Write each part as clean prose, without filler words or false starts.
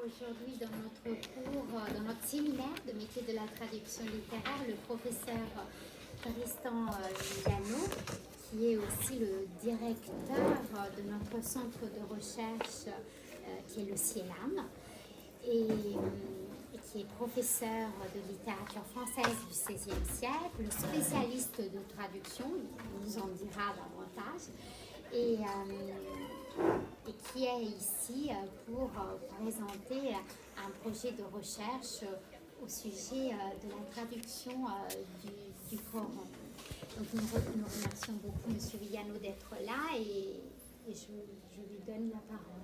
aujourd'hui dans notre cours, dans notre séminaire de métier de la traduction littéraire, le professeur Tristan Giano, qui est aussi le directeur de notre centre de recherche qui est le CIELAM, et qui est professeur de littérature française du XVIe siècle, spécialiste de traduction, il nous en dira davantage, et qui est ici pour présenter un projet de recherche au sujet de la traduction du Coran. Donc nous remercions beaucoup M. Villano d'être là et je lui donne la parole.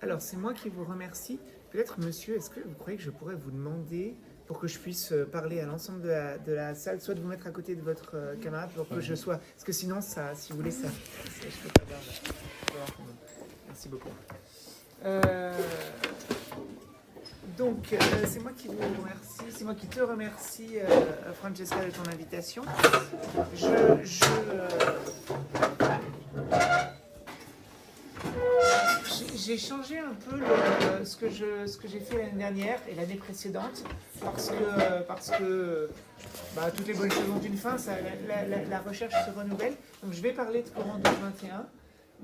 Alors c'est moi qui vous remercie. Peut-être monsieur, est-ce que vous croyez que je pourrais vous demander, pour que je puisse parler à l'ensemble de la salle, soit de vous mettre à côté de votre camarade pour que je sois... Parce que sinon, ça, si vous voulez, ça je peux pas voir. Merci beaucoup. Donc, c'est moi qui vous remercie, c'est moi qui te remercie, Francesca, de ton invitation. J'ai changé un peu ce que j'ai fait l'année dernière et l'année précédente parce que toutes les bonnes choses ont une fin, la recherche se renouvelle. Donc je vais parler de Coran 1221,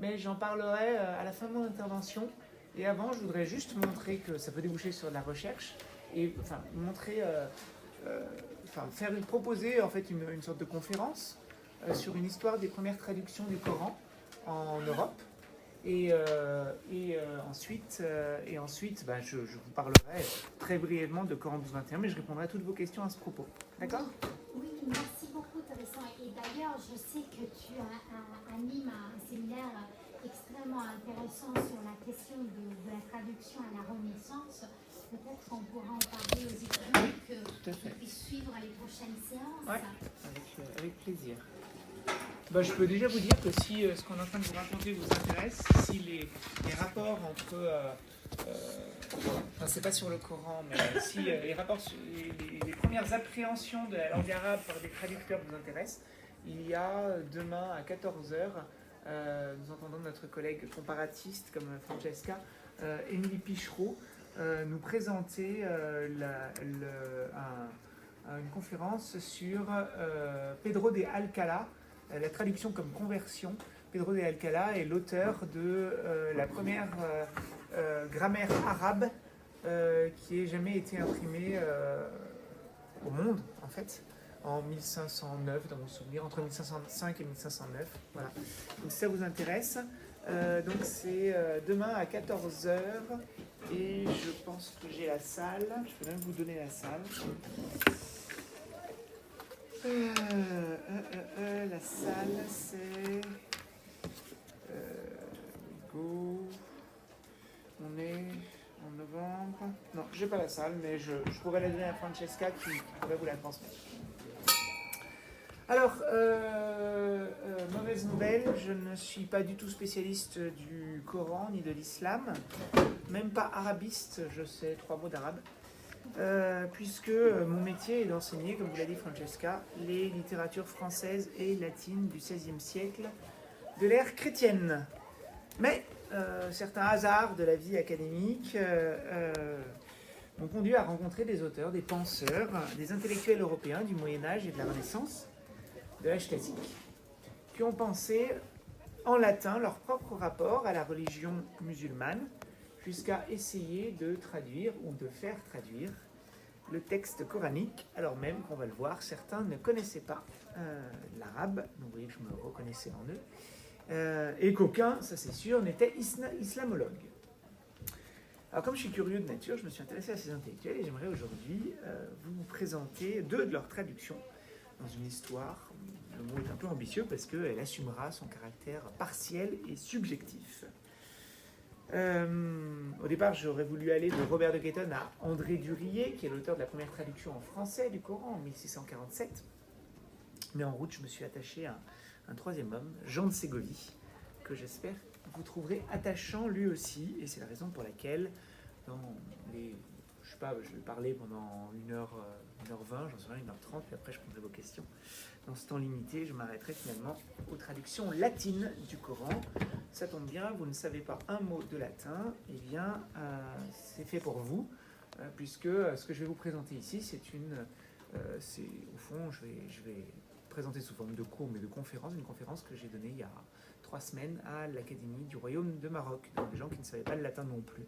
mais j'en parlerai à la fin de mon intervention. Et avant, je voudrais juste montrer que ça peut déboucher sur de la recherche et proposer en fait une sorte de conférence sur une histoire des premières traductions du Coran en Europe. Et ensuite, je vous parlerai très brièvement de Coran 1221, mais je répondrai à toutes vos questions à ce propos. D'accord ? Oui, merci beaucoup, Tristan. Et d'ailleurs, je sais que tu animes un séminaire extrêmement intéressant sur la question de la traduction à la Renaissance. Peut-être qu'on pourra en parler aux étudiants qu'ils puissent suivre les prochaines séances. Oui, avec plaisir. Je peux déjà vous dire que si ce qu'on est en train de vous raconter vous intéresse, si les rapports entre... c'est pas sur le Coran, mais si les rapports, les premières appréhensions de la langue arabe par des traducteurs vous intéressent, il y a demain à 14h, nous entendons notre collègue comparatiste comme Francesca, Émilie Pichereau, nous présenter une conférence sur Pedro de Alcalá, la traduction comme conversion. Pedro de Alcalá est l'auteur de la première grammaire arabe qui ait jamais été imprimée au monde, en fait, en 1509, dans mon souvenir, entre 1505 et 1509. Voilà. Donc si ça vous intéresse, donc c'est demain à 14h, et je pense que j'ai la salle. Je peux même vous donner la salle. La salle, c'est... go. On est en novembre. Non, j'ai pas la salle, mais je pourrais la donner à Francesca qui pourrait vous la transmettre. Alors, mauvaise nouvelle, je ne suis pas du tout spécialiste du Coran ni de l'islam, même pas arabiste, je sais 3 mots d'arabe. Puisque mon métier est d'enseigner, comme vous l'a dit Francesca, les littératures françaises et latines du XVIe siècle de l'ère chrétienne. Mais certains hasards de la vie académique m'ont conduit à rencontrer des auteurs, des penseurs, des intellectuels européens du Moyen-Âge et de la Renaissance, de l'âge classique, qui ont pensé en latin leur propre rapport à la religion musulmane, jusqu'à essayer de traduire ou de faire traduire le texte coranique, alors même qu'on va le voir, certains ne connaissaient pas l'arabe, donc vous voyez que je me reconnaissais en eux, et qu'aucun, ça c'est sûr, n'était islamologue. Alors comme je suis curieux de nature, je me suis intéressé à ces intellectuels et j'aimerais aujourd'hui vous présenter 2 de leurs traductions dans une histoire. Le mot est un peu ambitieux parce qu'elle assumera son caractère partiel et subjectif. Au départ, j'aurais voulu aller de Robert de Guetton à André Durillet, qui est l'auteur de la première traduction en français du Coran en 1647. Mais en route, je me suis attaché à un 3e homme, Jean de Ségovie, que j'espère que vous trouverez attachant lui aussi. Et c'est la raison pour laquelle, dans les je sais pas, je vais parler pendant 1h20, j'en sais rien, 1h30, puis après je prendrai vos questions. Dans ce temps limité, je m'arrêterai finalement aux traductions latines du Coran. Ça tombe bien, vous ne savez pas un mot de latin, eh bien, c'est fait pour vous, puisque ce que je vais vous présenter ici, c'est au fond, je vais présenter sous forme de cours, mais de conférence, une conférence que j'ai donnée il y a 3 semaines à l'Académie du Royaume de Maroc, donc des gens qui ne savaient pas le latin non plus.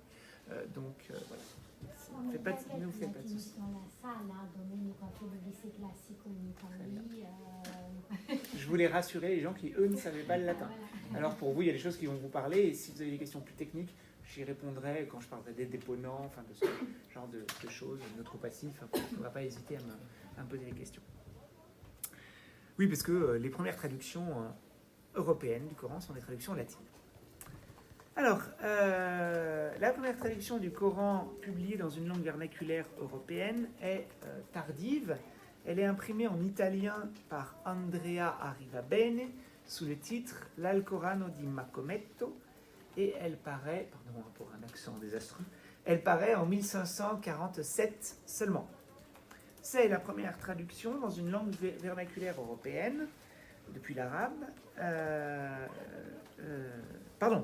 Voilà. Ne faites pas de soucis. Je voulais rassurer les gens qui, eux, ne savaient pas le latin. Alors pour vous, il y a des choses qui vont vous parler, et si vous avez des questions plus techniques, j'y répondrai quand je parlerai des déponents, enfin de ce genre de choses, notre passif, on ne va pas hésiter à me poser des questions. Oui, parce que les premières traductions européennes du Coran sont des traductions latines. Alors, la première traduction du Coran publiée dans une langue vernaculaire européenne est tardive. Elle est imprimée en italien par Andrea Arrivabene sous le titre L'Alcorano di Macometto, et elle paraît, pardon pour un accent désastreux, elle paraît en 1547 seulement. C'est la première traduction dans une langue vernaculaire européenne, depuis l'arabe.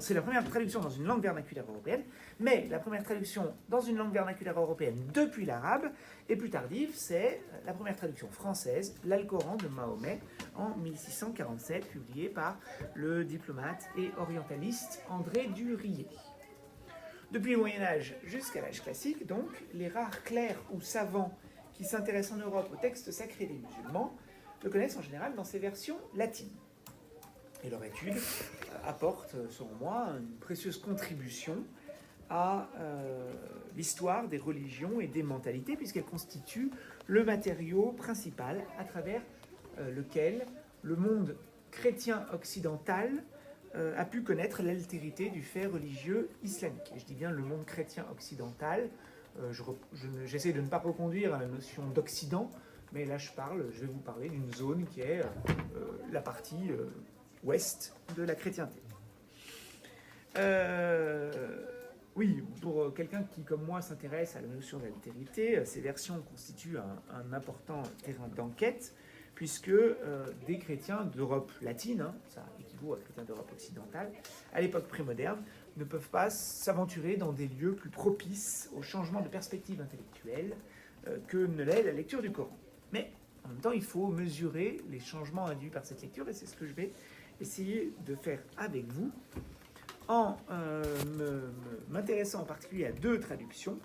C'est la première traduction dans une langue vernaculaire européenne, mais la première traduction dans une langue vernaculaire européenne depuis l'arabe est plus tardive. C'est la première traduction française, l'Alcoran de Mahomet, en 1647, publié par le diplomate et orientaliste André du Riet. Depuis le Moyen-Âge jusqu'à l'âge classique, donc, les rares clercs ou savants qui s'intéressent en Europe aux textes sacrés des musulmans le connaissent en général dans ses versions latines. Et leur étude apporte, selon moi, une précieuse contribution à l'histoire des religions et des mentalités, puisqu'elle constitue le matériau principal à travers lequel le monde chrétien occidental a pu connaître l'altérité du fait religieux islamique. Et je dis bien le monde chrétien occidental. J'essaie de ne pas reconduire à la notion d'Occident, mais là je vais vous parler d'une zone qui est la partie ouest de la chrétienté. Oui, pour quelqu'un qui, comme moi, s'intéresse à la notion d'altérité, ces versions constituent un important terrain d'enquête, puisque des chrétiens d'Europe latine, ça équivaut à chrétiens d'Europe occidentale, à l'époque prémoderne, ne peuvent pas s'aventurer dans des lieux plus propices au changement de perspective intellectuelle que ne l'est la lecture du Coran. Mais en même temps, il faut mesurer les changements induits par cette lecture, et c'est ce que je vais essayer de faire avec vous, en m'intéressant en particulier à 2 traductions.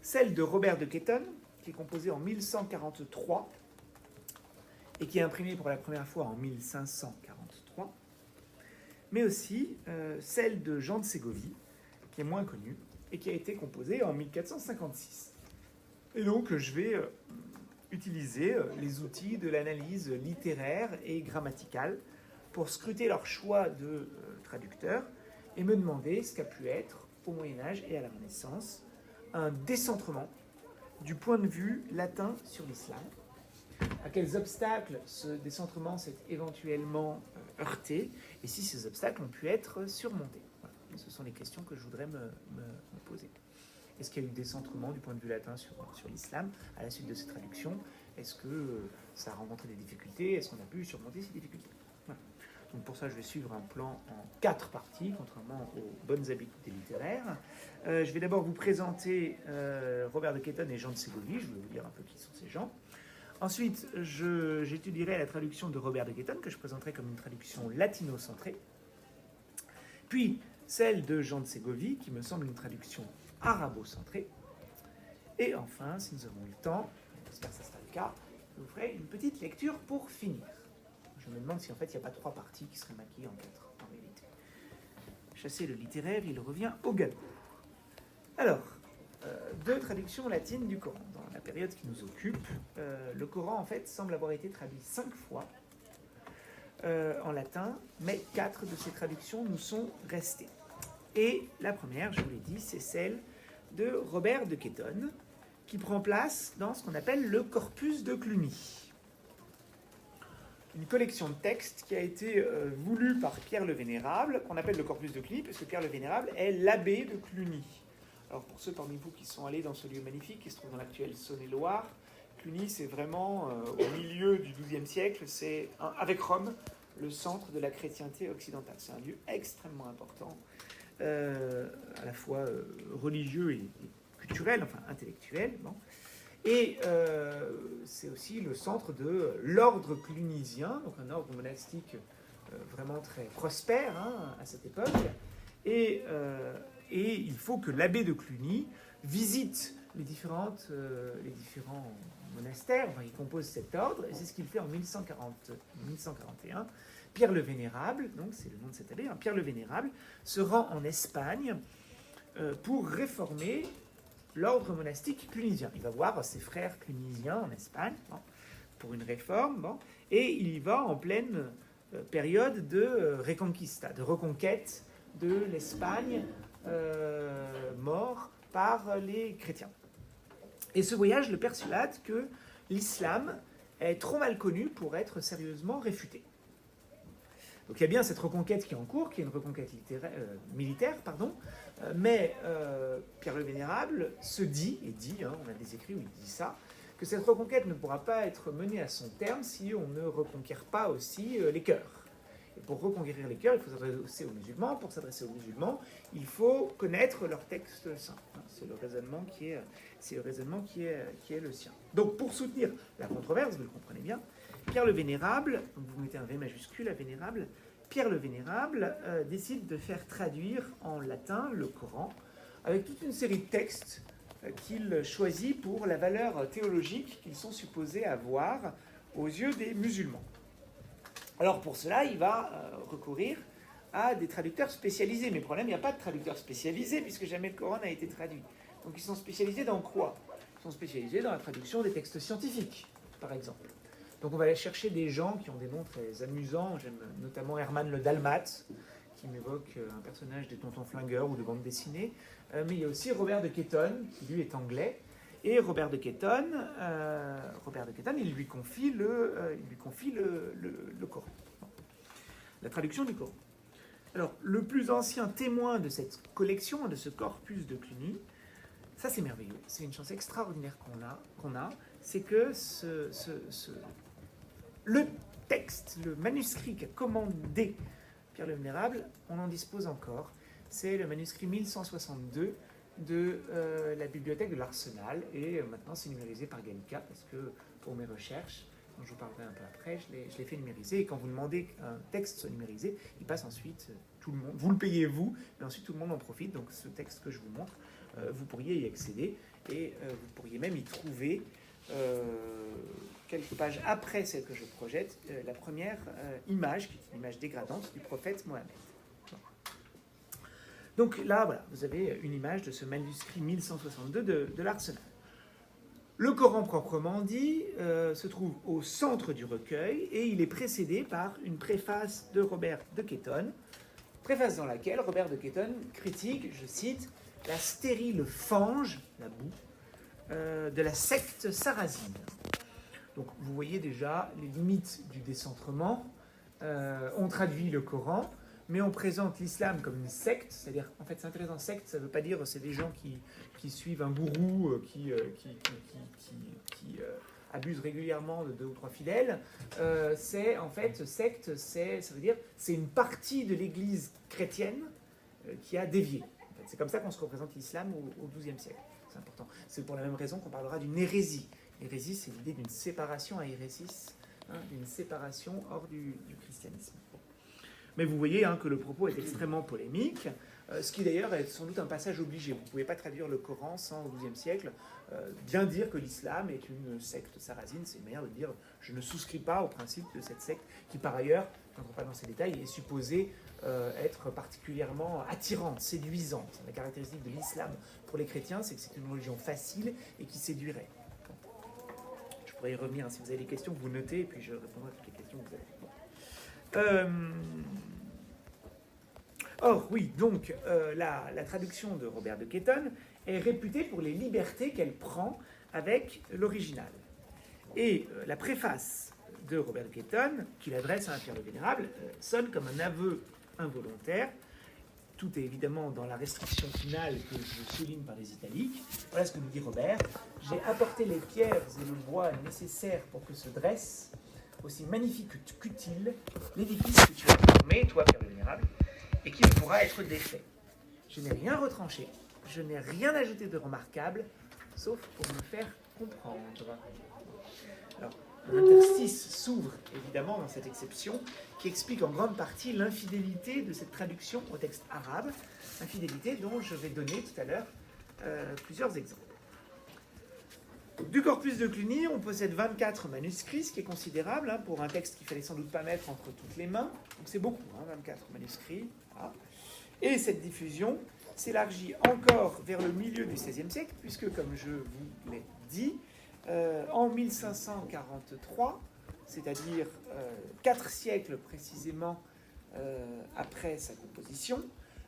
Celle de Robert de Ketton, qui est composée en 1143, et qui est imprimée pour la première fois en 1543, mais aussi celle de Jean de Ségovie, qui est moins connue, et qui a été composée en 1456. Et donc, je vais utiliser les outils de l'analyse littéraire et grammaticale pour scruter leur choix de traducteur et me demander ce qu'a pu être, au Moyen-Âge et à la Renaissance, un décentrement du point de vue latin sur l'islam. À quels obstacles ce décentrement s'est éventuellement heurté, et si ces obstacles ont pu être surmontés. Voilà. Ce sont les questions que je voudrais me poser. Est-ce qu'il y a eu décentrement du point de vue latin sur l'islam à la suite de ces traductions? Est-ce que ça a rencontré des difficultés? Est-ce qu'on a pu surmonter ces difficultés? Voilà. Donc pour ça, je vais suivre un plan en 4 parties, contrairement aux bonnes habitudes littéraires. Je vais d'abord vous présenter Robert de Ketton et Jean de Ségovie. Je vais vous dire un peu qui sont ces gens. Ensuite, j'étudierai la traduction de Robert de Ketton, que je présenterai comme une traduction latino-centrée. Puis, celle de Jean de Ségovie, qui me semble une traduction arabo-centrée. Et enfin, si nous avons eu le temps, j'espère que ça sera le cas, je vous ferai une petite lecture pour finir. Je me demande si en fait il n'y a pas 3 parties qui seraient maquillées en 4, en réalité. Chasser le littéraire, il revient au galop. Alors, 2 traductions latines du Coran. Dans la période qui nous occupe, le Coran en fait semble avoir été traduit 5 fois en latin, mais 4 de ces traductions nous sont restées. Et la première, je vous l'ai dit, c'est celle de Robert de Ketton, qui prend place dans ce qu'on appelle le Corpus de Cluny. Une collection de textes qui a été voulue par Pierre le Vénérable, qu'on appelle le Corpus de Cluny, parce que Pierre le Vénérable est l'abbé de Cluny. Alors pour ceux parmi vous qui sont allés dans ce lieu magnifique qui se trouve dans l'actuelle Saône-et-Loire, Cluny, c'est vraiment au milieu du XIIe siècle, c'est avec Rome le centre de la chrétienté occidentale. C'est un lieu extrêmement important, à la fois religieux et culturel, enfin intellectuel. Bon. Et c'est aussi le centre de l'ordre clunisien, donc un ordre monastique vraiment très prospère à cette époque. Et il faut que l'abbé de Cluny visite les différents monastères qui composent cet ordre, et c'est ce qu'il fait en 1141. Pierre le Vénérable, donc c'est le nom de cet abbé, Pierre le Vénérable, se rend en Espagne pour réformer l'ordre monastique clunisien. Il va voir ses frères clunisiens en Espagne pour une réforme, et il y va en pleine période de reconquista, de reconquête de l'Espagne mort par les chrétiens. Et ce voyage le persuade que l'islam est trop mal connu pour être sérieusement réfuté. Donc il y a bien cette reconquête qui est en cours, qui est une reconquête militaire, mais Pierre le Vénérable se dit, on a des écrits où il dit ça, que cette reconquête ne pourra pas être menée à son terme si on ne reconquiert pas aussi les cœurs. Et pour reconquérir les cœurs, il faut s'adresser aux musulmans. Pour s'adresser aux musulmans, il faut connaître leur texte saint. C'est le raisonnement qui est le sien. Donc pour soutenir la controverse, vous le comprenez bien, Pierre le Vénérable, donc vous mettez un V majuscule à Vénérable, Pierre le Vénérable décide de faire traduire en latin le Coran avec toute une série de textes qu'il choisit pour la valeur théologique qu'ils sont supposés avoir aux yeux des musulmans. Alors pour cela, il va recourir à des traducteurs spécialisés. Mais le problème, il n'y a pas de traducteurs spécialisés puisque jamais le Coran n'a été traduit. Donc ils sont spécialisés dans quoi? Ils sont spécialisés dans la traduction des textes scientifiques, par exemple. Donc on va aller chercher des gens qui ont des noms très amusants. J'aime notamment Herman le Dalmate, qui m'évoque un personnage des Tontons Flingueurs ou de bande dessinée. Mais il y a aussi Robert de Ketton, qui lui est anglais. Et Robert de Ketton, il lui confie le Coran, la traduction du Coran. Alors, le plus ancien témoin de cette collection, de ce corpus de Cluny, ça c'est merveilleux, c'est une chance extraordinaire qu'on a, c'est que le texte, le manuscrit qu'a commandé Pierre le Vénérable, on en dispose encore. C'est le manuscrit 1162 de la bibliothèque de l'Arsenal, et maintenant c'est numérisé par Gallica, parce que pour mes recherches, dont je vous parlerai un peu après, je l'ai fait numériser, et quand vous demandez qu'un texte soit numérisé, il passe ensuite, tout le monde, vous le payez vous, mais ensuite tout le monde en profite. Donc ce texte que je vous montre, vous pourriez y accéder, et vous pourriez même y trouver, quelques pages après celle que je projette, la première image, qui est une image dégradante du prophète Mohammed. Donc là, voilà, vous avez une image de ce manuscrit 1162 de l'Arsenal. Le Coran proprement dit se trouve au centre du recueil, et il est précédé par une préface de Robert de Ketton, préface dans laquelle Robert de Ketton critique, je cite, la stérile fange, la boue, de la secte sarrasine. Donc vous voyez déjà les limites du décentrement. On traduit le Coran, mais on présente l'islam comme une secte, c'est-à-dire, en fait, c'est intéressant, secte, ça ne veut pas dire c'est des gens qui suivent un gourou, qui abusent régulièrement de 2 ou 3 fidèles. C'est, en fait, secte, ça veut dire, c'est une partie de l'église chrétienne qui a dévié. En fait, c'est comme ça qu'on se représente l'islam au XIIe siècle. C'est important. C'est pour la même raison qu'on parlera d'une hérésie. Hérésie, c'est l'idée d'une séparation à hérésis, d'une séparation hors du christianisme. Mais vous voyez que le propos est extrêmement polémique, ce qui d'ailleurs est sans doute un passage obligé. Vous ne pouvez pas traduire le Coran sans, au XIIe siècle, bien dire que l'islam est une secte sarrasine. C'est une manière de dire je ne souscris pas au principe de cette secte qui, par ailleurs, quand on va dans ces détails, est supposée être particulièrement attirante, séduisante. La caractéristique de l'islam pour les chrétiens, c'est que c'est une religion facile et qui séduirait. Je pourrais y revenir, si vous avez des questions, vous notez, et puis je répondrai à toutes les questions que vous avez. Or, oui, donc, la traduction de Robert de Ketton est réputée pour les libertés qu'elle prend avec l'original. Et la préface de Robert de Ketton, qu'il adresse à un Pierre le Vénérable, sonne comme un aveu involontaire, tout est évidemment dans la restriction finale que je souligne par les italiques. Voilà ce que nous dit Robert. J'ai apporté les pierres et le bois nécessaires pour que se dresse, aussi magnifique qu'utile, l'édifice que tu as formé, toi, Père Vénérable, et qui ne pourra être défait. Je n'ai rien retranché, je n'ai rien ajouté de remarquable, sauf pour me faire comprendre. Alors, l'interstice s'ouvre évidemment dans cette exception qui explique en grande partie l'infidélité de cette traduction au texte arabe, infidélité dont je vais donner tout à l'heure plusieurs exemples. Du corpus de Cluny, on possède 24 manuscrits, ce qui est considérable pour un texte qu'il fallait sans doute pas mettre entre toutes les mains. Donc c'est beaucoup, 24 manuscrits. Voilà. Et cette diffusion s'élargit encore vers le milieu du XVIe siècle, puisque, comme je vous l'ai dit, en 1543, c'est-à-dire 4 siècles précisément après sa composition,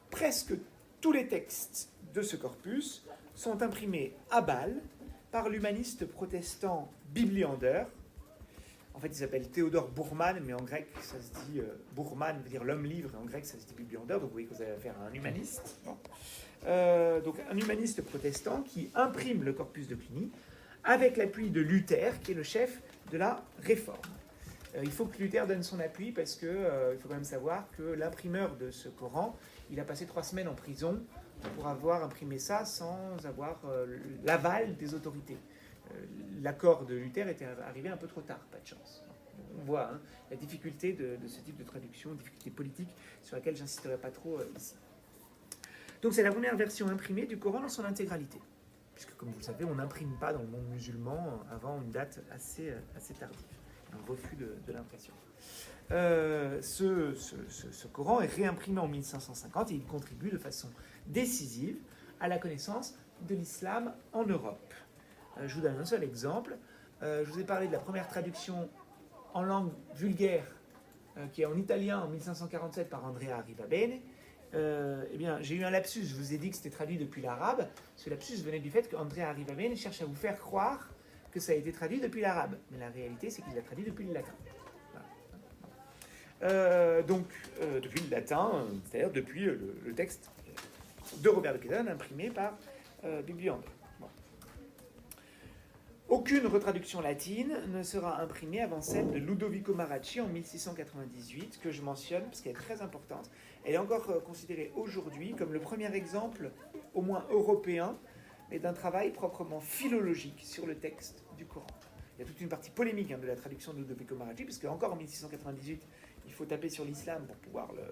presque tous les textes de ce corpus sont imprimés à Bâle par l'humaniste protestant Bibliander. En fait, il s'appelle Théodore Bourman, mais en grec, ça se dit Bourman veut dire l'homme-livre, et en grec, ça se dit Bibliander, donc vous voyez que vous avez affaire à un humaniste. Bon. Donc, un humaniste protestant qui imprime le corpus de Cluny avec l'appui de Luther, qui est le chef de la Réforme. Il faut que Luther donne son appui, parce qu'il faut quand même savoir que l'imprimeur de ce Coran, il a passé 3 semaines en prison pour avoir imprimé ça sans avoir l'aval des autorités. L'accord de Luther était arrivé un peu trop tard, pas de chance. On voit la difficulté de ce type de traduction, difficulté politique sur laquelle je n'insisterai pas trop ici. Donc c'est la première version imprimée du Coran dans son intégralité, puisque comme vous le savez, on n'imprime pas dans le monde musulman avant une date assez tardive, un refus de l'impression. Ce Coran est réimprimé en 1550 et il contribue de façon décisive à la connaissance de l'islam en Europe. Je vous donne un seul exemple. Je vous ai parlé de la première traduction en langue vulgaire qui est en italien en 1547 par Andrea Arrivabene. Eh bien, j'ai eu un lapsus, je vous ai dit que c'était traduit depuis l'arabe. Ce lapsus venait du fait qu'Andrea Arrivabene cherche à vous faire croire que ça a été traduit depuis l'arabe. Mais la réalité, c'est qu'il l'a traduit depuis le latin. Depuis le latin, c'est-à-dire depuis le texte de Robert de Quédon imprimé par Bibliander. Bon. Aucune retraduction latine ne sera imprimée avant celle de Ludovico Maracci en 1698, que je mentionne parce qu'elle est très importante. Elle est encore considérée aujourd'hui comme le premier exemple, au moins européen, mais d'un travail proprement philologique sur le texte du Coran. Il y a toute une partie polémique de la traduction de Ludovico Maracci, parce qu'encore en 1698, il faut taper sur l'islam pour pouvoir le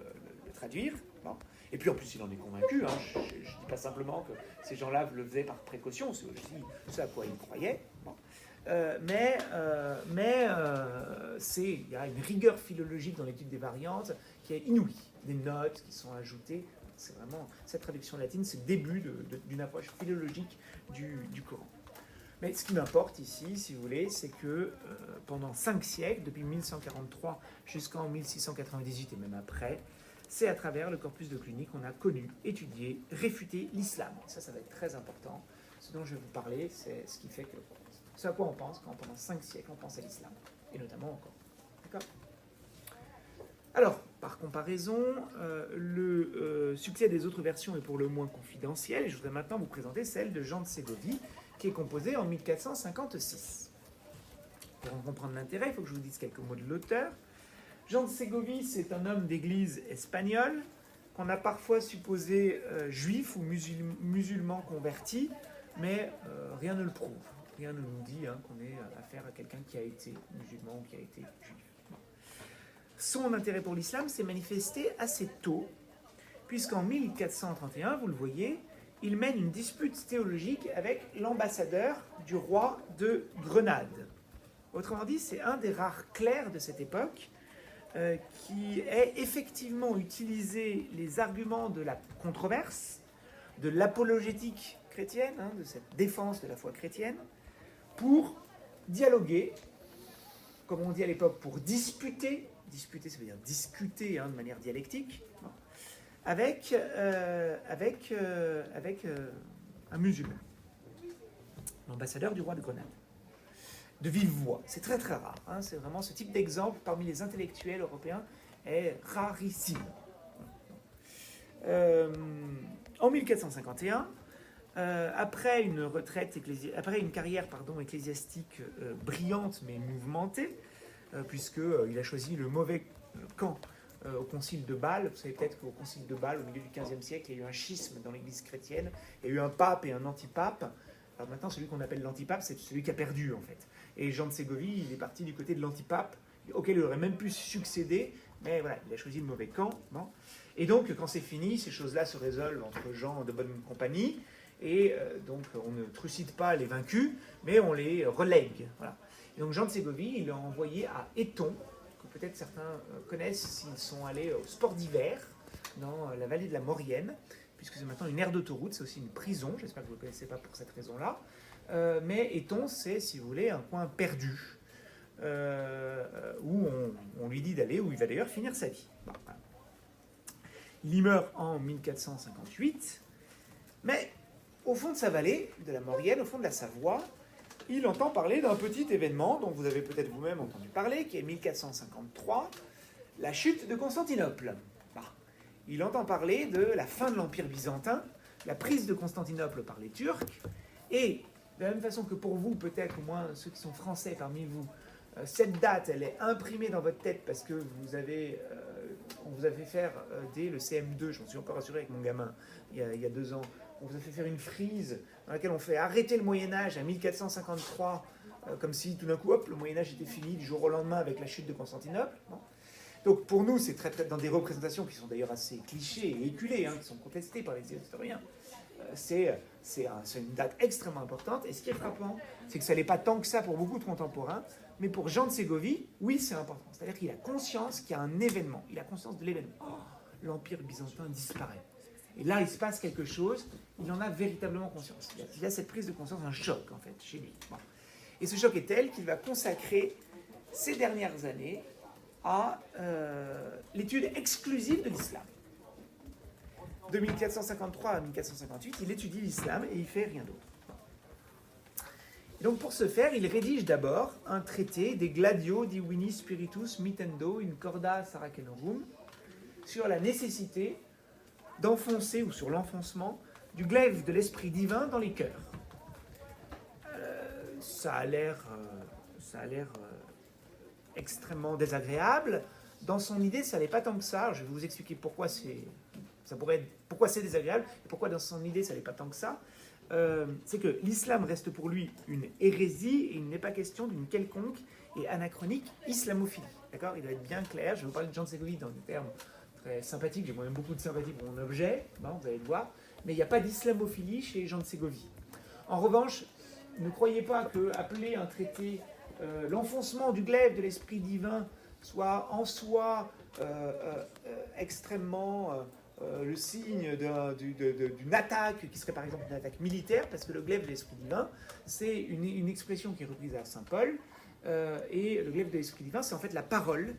traduire. Bon. Et puis en plus, il en est convaincu. Je ne dis pas simplement que ces gens-là le faisaient par précaution, c'est aussi ce à quoi ils croyaient. Bon. Il y a une rigueur philologique dans l'étude des variantes qui est inouïe. Des notes qui sont ajoutées. C'est vraiment, cette traduction latine, c'est le début d'une approche philologique du Coran. Mais ce qui m'importe ici, si vous voulez, c'est que pendant 5 siècles, depuis 1143 jusqu'en 1698 et même après, c'est à travers le corpus de Cluny qu'on a connu, étudié, réfuté l'islam. Ça va être très important. Ce dont je vais vous parler, c'est ce qui fait que ce à quoi on pense quand pendant 5 siècles on pense à l'islam, et notamment encore. D'accord ? Alors, par comparaison, le succès des autres versions est pour le moins confidentiel, et je voudrais maintenant vous présenter celle de Jean de Ségovie, qui est composée en 1456. Pour en comprendre l'intérêt, il faut que je vous dise quelques mots de l'auteur. Jean de Ségovie, c'est un homme d'église espagnol, qu'on a parfois supposé juif ou musulman converti, mais rien ne le prouve. Rien ne nous dit qu'on ait affaire à quelqu'un qui a été musulman ou qui a été juif. Son intérêt pour l'islam s'est manifesté assez tôt, puisqu'en 1431, vous le voyez, il mène une dispute théologique avec l'ambassadeur du roi de Grenade. Autrement dit, c'est un des rares clercs de cette époque qui ait effectivement utilisé les arguments de la controverse, de l'apologétique chrétienne, de cette défense de la foi chrétienne, pour dialoguer, comme on dit à l'époque, pour disputer, ça veut dire discuter de manière dialectique, avec un musulman, l'ambassadeur du roi de Grenade, de vive voix. C'est très très rare. C'est vraiment ce type d'exemple parmi les intellectuels européens est rarissime. En 1451, après une carrière ecclésiastique brillante mais mouvementée, puisqu'il a choisi le mauvais camp au concile de Bâle. Vous savez peut-être qu'au concile de Bâle, au milieu du XVe siècle, il y a eu un schisme dans l'Église chrétienne. Il y a eu un pape et un antipape. Alors maintenant, celui qu'on appelle l'antipape, c'est celui qui a perdu, en fait. Et Jean de Ségovie, il est parti du côté de l'antipape, auquel il aurait même pu succéder, mais voilà, il a choisi le mauvais camp. Bon. Et donc, quand c'est fini, ces choses-là se résolvent entre gens de bonne compagnie, et donc on ne trucide pas les vaincus, mais on les relègue. Voilà. Et donc Jean de Ségovie, il l'a envoyé à Éton, que peut-être certains connaissent s'ils sont allés au sport d'hiver, dans la vallée de la Maurienne, puisque c'est maintenant une aire d'autoroute, c'est aussi une prison, j'espère que vous ne le connaissez pas pour cette raison-là. Mais Éton, c'est, si vous voulez, un coin perdu, où on lui dit d'aller, où il va d'ailleurs finir sa vie. Bon, voilà. Il y meurt en 1458, mais au fond de sa vallée, de la Maurienne, au fond de la Savoie, il entend parler d'un petit événement dont vous avez peut-être vous-même entendu parler, qui est 1453, la chute de Constantinople. Il entend parler de la fin de l'Empire byzantin, la prise de Constantinople par les Turcs, et de la même façon que pour vous, peut-être au moins ceux qui sont français parmi vous, cette date, elle est imprimée dans votre tête parce que on vous a fait faire dès le CM2, je m'en suis encore assuré avec mon gamin il y a 2 ans, on vous a fait faire une frise dans laquelle on fait arrêter le Moyen-Âge à 1453, comme si tout d'un coup, hop, le Moyen-Âge était fini du jour au lendemain avec la chute de Constantinople. Bon. Donc pour nous, c'est très dans des représentations qui sont d'ailleurs assez clichés et éculées, qui sont contestées par les historiens. C'est une date extrêmement importante. Et ce qui est frappant, c'est que ça n'est pas tant que ça pour beaucoup de contemporains, mais pour Jean de Ségovie, oui, c'est important. C'est-à-dire qu'il a conscience qu'il y a un événement. Il a conscience de l'événement. Oh, l'Empire byzantin disparaît. Et là, il se passe quelque chose. Il en a véritablement conscience. Il a cette prise de conscience, un choc, en fait, chez lui. Bon. Et ce choc est tel qu'il va consacrer ces dernières années à l'étude exclusive de l'islam. De 1453 à 1458, il étudie l'islam et il fait rien d'autre. Et donc pour ce faire, il rédige d'abord un traité des Gladio Divini Spiritus Mittendo in Corda Saracenorum sur la nécessité d'enfoncer, ou sur l'enfoncement, du glaive de l'esprit divin dans les cœurs. Ça a l'air extrêmement désagréable. Dans son idée, ça n'est pas tant que ça. Alors, je vais vous expliquer pourquoi c'est désagréable et pourquoi dans son idée, ça n'est pas tant que ça. C'est que l'islam reste pour lui une hérésie et il n'est pas question d'une quelconque et anachronique islamophilie. D'accord ? Il doit être bien clair. Je vais vous parler de Jean de Ségovie dans des termes très sympathiques. J'ai moi-même beaucoup de sympathie pour mon objet. Bon, vous allez le voir. Mais il n'y a pas d'islamophilie chez Jean de Ségovie. En revanche, ne croyez pas qu'appeler un traité l'enfoncement du glaive de l'esprit divin soit en soi extrêmement le signe d'une attaque qui serait par exemple une attaque militaire, parce que le glaive de l'esprit divin, c'est une expression qui est reprise à Saint Paul, et le glaive de l'esprit divin, c'est en fait la parole.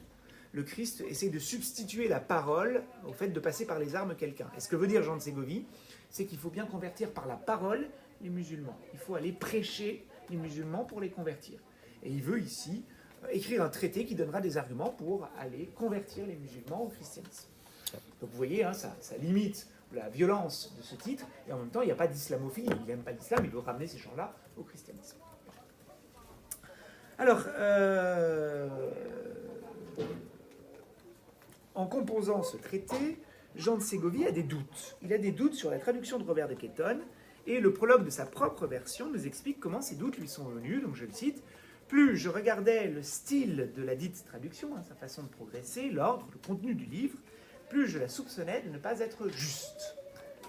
Le Christ essaie de substituer la parole au fait de passer par les armes quelqu'un. Et ce que veut dire Jean de Ségovie, c'est qu'il faut bien convertir par la parole les musulmans. Il faut aller prêcher les musulmans pour les convertir. Et il veut ici écrire un traité qui donnera des arguments pour aller convertir les musulmans au christianisme. Donc vous voyez, ça limite la violence de ce titre, et en même temps, il n'y a pas d'islamophilie. Il n'aime pas l'islam, il veut ramener ces gens-là au christianisme. Alors, en composant ce traité, Jean de Ségovie a des doutes. Il a des doutes sur la traduction de Robert de Quétonne, et le prologue de sa propre version nous explique comment ces doutes lui sont venus. Donc je le cite: plus je regardais le style de la dite traduction, sa façon de progresser, l'ordre, le contenu du livre, plus je la soupçonnais de ne pas être juste.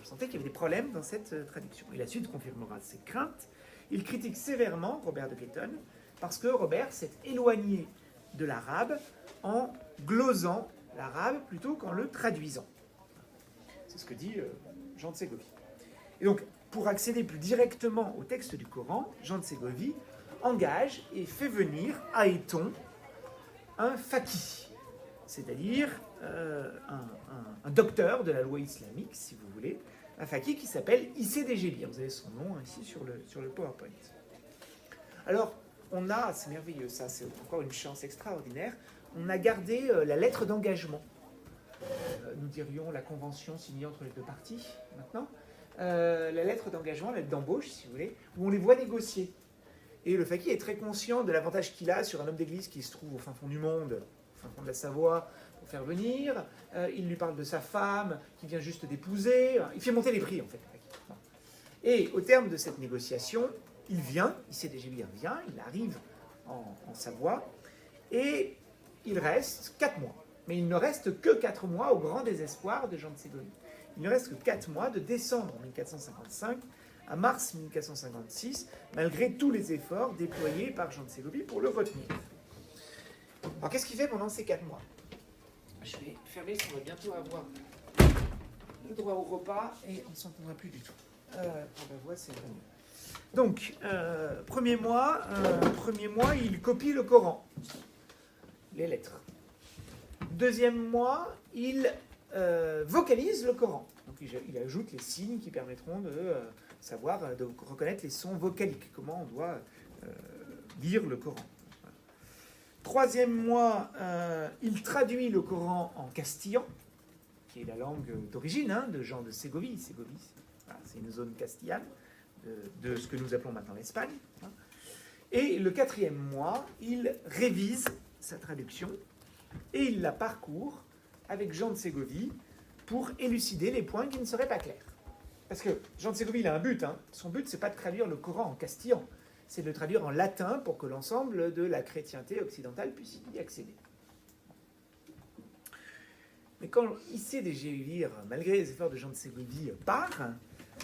Je sentais qu'il y avait des problèmes dans cette traduction. Et la suite confirmera ses craintes. Il critique sévèrement Robert de Quétonne parce que Robert s'est éloigné de l'arabe en glosant l'arabe plutôt qu'en le traduisant. C'est ce que dit Jean de Ségovie. Et donc, pour accéder plus directement au texte du Coran, Jean de Ségovie engage et fait venir à Éton un faqih, c'est-à-dire un docteur de la loi islamique, si vous voulez, un faqih qui s'appelle Issé Dégébir. Vous avez son nom ici sur le PowerPoint. Alors, on a, c'est merveilleux ça, c'est encore une chance extraordinaire, on a gardé la lettre d'engagement nous dirions la convention signée entre les deux parties maintenant, la lettre d'engagement, la lettre d'embauche, si vous voulez, où on les voit négocier. Et le faquih est très conscient de l'avantage qu'il a sur un homme d'église qui se trouve au fin fond du monde, au fin fond de la Savoie, pour faire venir. Il lui parle de sa femme, qui vient juste d'épouser. Il fait monter les prix, en fait. Et au terme de cette négociation, il vient, Issé-Dégébir vient, il arrive en Savoie, et il reste 4 mois. Mais il ne reste que 4 mois au grand désespoir de Jean de Ségovie. Il ne reste que 4 mois de décembre 1455 à mars 1456, malgré tous les efforts déployés par Jean de Ségovie pour le retenir. Alors qu'est-ce qu'il fait pendant ces 4 mois? Je vais fermer, parce qu'on va bientôt avoir le droit au repas et on ne s'entendra plus du tout. Pour la voix, c'est mieux. Donc, premier mois, il copie le Coran, les lettres. Deuxième mois, il vocalise le Coran. Donc, il ajoute les signes qui permettront de savoir, de reconnaître les sons vocaliques, comment on doit lire le Coran. Voilà. Troisième mois, il traduit le Coran en castillan, qui est la langue d'origine de Jean de Ségovie. Ségovie, c'est une zone castillane de ce que nous appelons maintenant l'Espagne. Et le quatrième mois, il révise sa traduction et il la parcourt avec Jean de Ségovie pour élucider les points qui ne seraient pas clairs. Parce que Jean de Ségovie, il a un but. Son but, c'est pas de traduire le Coran en castillan, c'est de le traduire en latin pour que l'ensemble de la chrétienté occidentale puisse y accéder. Mais quand Issé-Dégébir, malgré les efforts de Jean de Ségovie, part,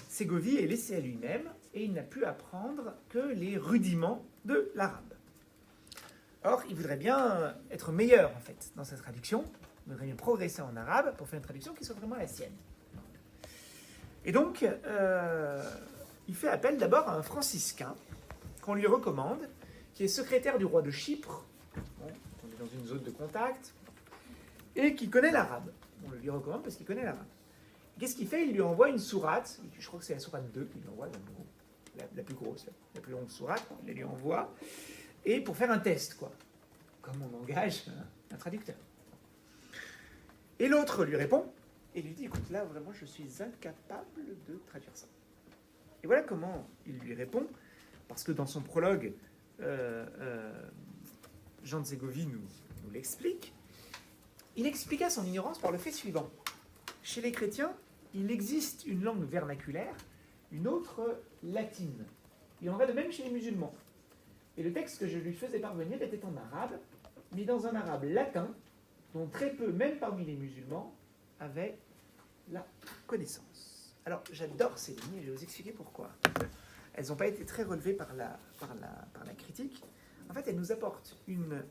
Ségovie est laissé à lui-même et il n'a pu apprendre que les rudiments de l'arabe. Or, il voudrait bien être meilleur, en fait, dans sa traduction. Il voudrait bien progresser en arabe pour faire une traduction qui soit vraiment la sienne. Et donc, il fait appel d'abord à un franciscain qu'on lui recommande, qui est secrétaire du roi de Chypre. Bon, on est dans une zone de contact. Et qui connaît l'arabe. On le lui recommande parce qu'il connaît l'arabe. Qu'est-ce qu'il fait? Il lui envoie une sourate, je crois que c'est la sourate 2 qu'il lui envoie, la plus grosse, la plus longue sourate, il la lui envoie, et pour faire un test, quoi. Comme on engage un traducteur. Et l'autre lui répond, et lui dit, écoute, là, vraiment, je suis incapable de traduire ça. Et voilà comment il lui répond, parce que dans son prologue, Jean de Ségovie nous l'explique. Il expliqua son ignorance par le fait suivant. Chez les chrétiens, il existe une langue vernaculaire, une autre latine. Il en va de même chez les musulmans. Et le texte que je lui faisais parvenir était en arabe, mais dans un arabe latin, dont très peu, même parmi les musulmans, avaient la connaissance. Alors, j'adore ces lignes et je vais vous expliquer pourquoi. Elles n'ont pas été très relevées par la critique. En fait, elles nous apportent une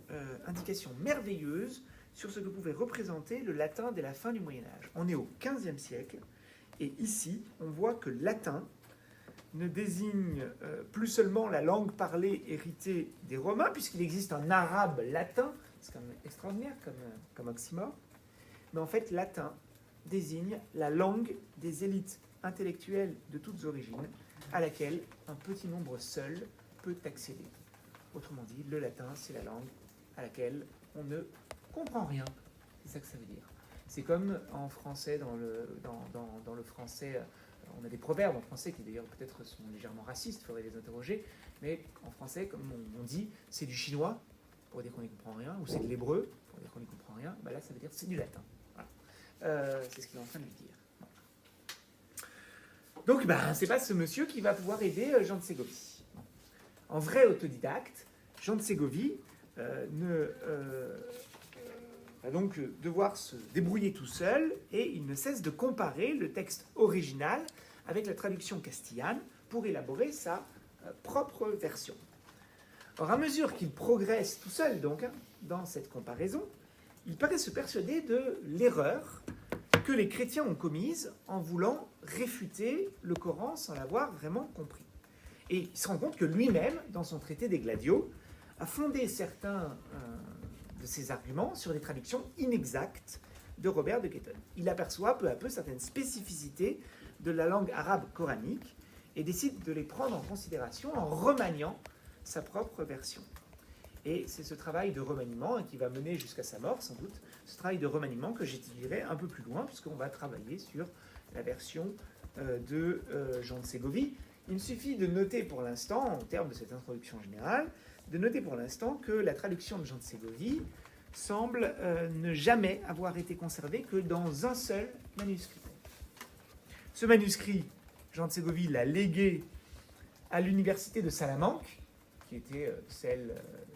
indication merveilleuse sur ce que pouvait représenter le latin dès la fin du Moyen-Âge. On est au XVe siècle, et ici, on voit que latin ne désigne plus seulement la langue parlée héritée des Romains, puisqu'il existe un arabe latin, c'est quand même extraordinaire comme oxymore, mais en fait, latin désigne la langue des élites intellectuelles de toutes origines, à laquelle un petit nombre seul peut accéder. Autrement dit, le latin, c'est la langue à laquelle on ne comprend rien. C'est ça que ça veut dire. C'est comme en français, dans le français, on a des proverbes en français qui d'ailleurs peut-être sont légèrement racistes, il faudrait les interroger, mais en français, comme on dit, c'est du chinois, pour dire qu'on n'y comprend rien, ou c'est de l'hébreu, pour dire qu'on n'y comprend rien, ben là ça veut dire c'est du latin. Voilà. C'est ce qu'il est en train de lui dire. Donc, c'est pas ce monsieur qui va pouvoir aider Jean de Ségovie. En vrai autodidacte, Jean de Ségovie va donc devoir se débrouiller tout seul et il ne cesse de comparer le texte original avec la traduction castillane pour élaborer sa propre version. Or, à mesure qu'il progresse tout seul donc dans cette comparaison, il paraît se persuader de l'erreur que les chrétiens ont commise en voulant réfuter le Coran sans l'avoir vraiment compris. Et il se rend compte que lui-même, dans son traité des Gladiaux, a fondé certains de ses arguments sur des traductions inexactes de Robert de Ketton. Il aperçoit peu à peu certaines spécificités de la langue arabe coranique et décide de les prendre en considération en remaniant sa propre version. Et c'est ce travail de remaniement qui va mener jusqu'à sa mort, sans doute, ce travail de remaniement que j'étudierai un peu plus loin, puisqu'on va travailler sur la version de Jean de Ségovie. Il me suffit de noter pour l'instant, en termes de cette introduction générale, de noter pour l'instant que la traduction de Jean de Ségovie semble ne jamais avoir été conservée que dans un seul manuscrit. Ce manuscrit, Jean de Ségovie l'a légué à l'université de Salamanque, qui était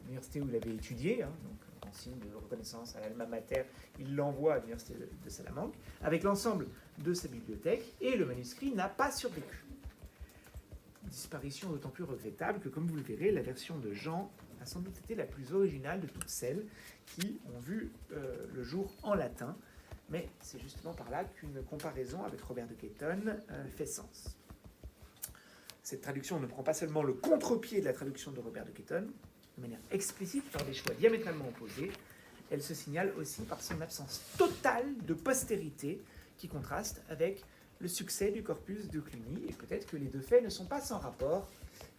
l'université où il avait étudié, donc en signe de reconnaissance à l'alma mater, il l'envoie à l'université de Salamanque, avec l'ensemble de sa bibliothèque, et le manuscrit n'a pas survécu. Disparition d'autant plus regrettable que, comme vous le verrez, la version de Jean a sans doute été la plus originale de toutes celles qui ont vu le jour en latin, mais c'est justement par là qu'une comparaison avec Robert de Caetton fait sens. Cette traduction ne prend pas seulement le contre-pied de la traduction de Robert de Caetton, de manière explicite par des choix diamétralement opposés, elle se signale aussi par son absence totale de postérité qui contraste avec le succès du corpus de Cluny, et peut-être que les deux faits ne sont pas sans rapport,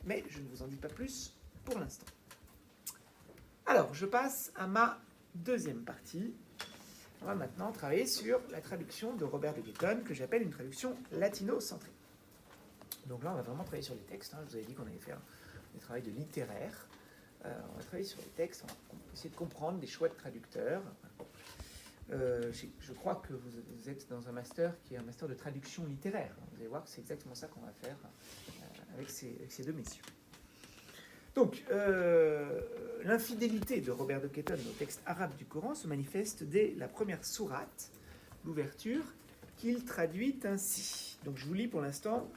mais je ne vous en dis pas plus pour l'instant. Alors, je passe à ma deuxième partie. On va maintenant travailler sur la traduction de Robert de Caetton, que j'appelle une traduction latino-centrée. Donc là, on va vraiment travailler sur les textes. Je vous avais dit qu'on allait faire des travaux de littéraire. On va travailler sur les textes, on va essayer de comprendre des choix de traducteurs. Je crois que vous êtes dans un master qui est un master de traduction littéraire. Vous allez voir que c'est exactement ça qu'on va faire avec ces deux messieurs. Donc, l'infidélité de Robert de Caetton au texte arabe du Coran se manifeste dès la première sourate, l'ouverture, qu'il traduit ainsi. Donc, je vous lis pour l'instant,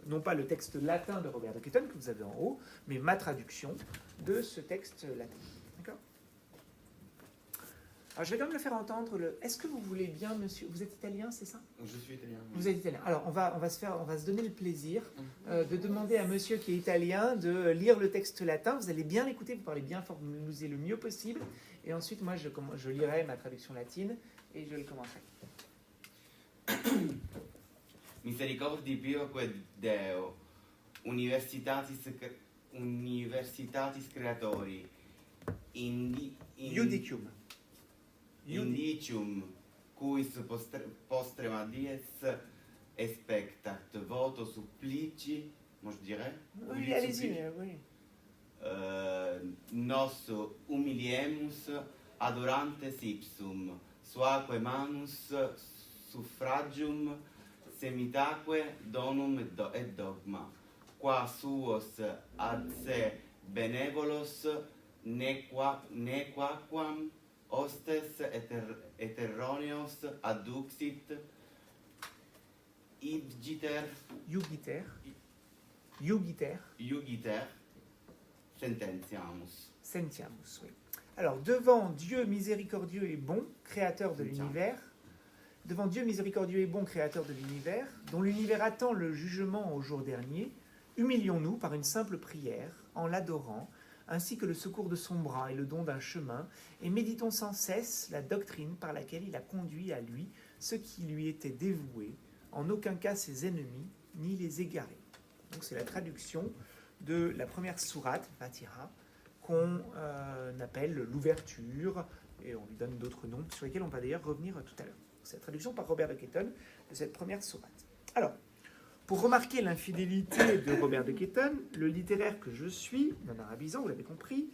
non pas le texte latin de Robert de Caetton que vous avez en haut, mais ma traduction de ce texte latin. D'accord ? Alors, je vais quand même le faire entendre. Est-ce que vous voulez bien, monsieur? Vous êtes italien, c'est ça? Je suis italien. Oui. Vous êtes italien. Alors, on va se donner le plaisir de demander à monsieur qui est italien de lire le texte latin. Vous allez bien l'écouter, vous parlez bien fort, vous nous le mieux possible. Et ensuite, moi, je lirai ma traduction latine et je le commencerai. Misericordi pioque Deo, universitatis creatori, Iudicium. Indicium, cuis postrema dies expectat, voto supplici, moi je dirais. Oui, allez-y, oui. Nos humiliemus adorantes ipsum, suaque manus suffragium semitaque donum et dogma, qua suos ad se benevolos nequaquam hostes eterroneos adduxit iugiter sentiamus, oui. Alors, devant Dieu miséricordieux et bon, créateur de l'univers, devant Dieu miséricordieux et bon, créateur de l'univers, dont l'univers attend le jugement au jour dernier, humilions-nous par une simple prière, en l'adorant, ainsi que le secours de son bras et le don d'un chemin, et méditons sans cesse la doctrine par laquelle il a conduit à lui ceux qui lui étaient dévoués, en aucun cas ses ennemis, ni les égarés. Donc c'est la traduction de la première sourate, Fatiha, qu'on appelle l'ouverture, et on lui donne d'autres noms, sur lesquels on va d'ailleurs revenir tout à l'heure. C'est la traduction par Robert de Caetton de cette première sourate. Alors, pour remarquer l'infidélité de Robert de Caetton, le littéraire que je suis, non arabisant, vous l'avez compris,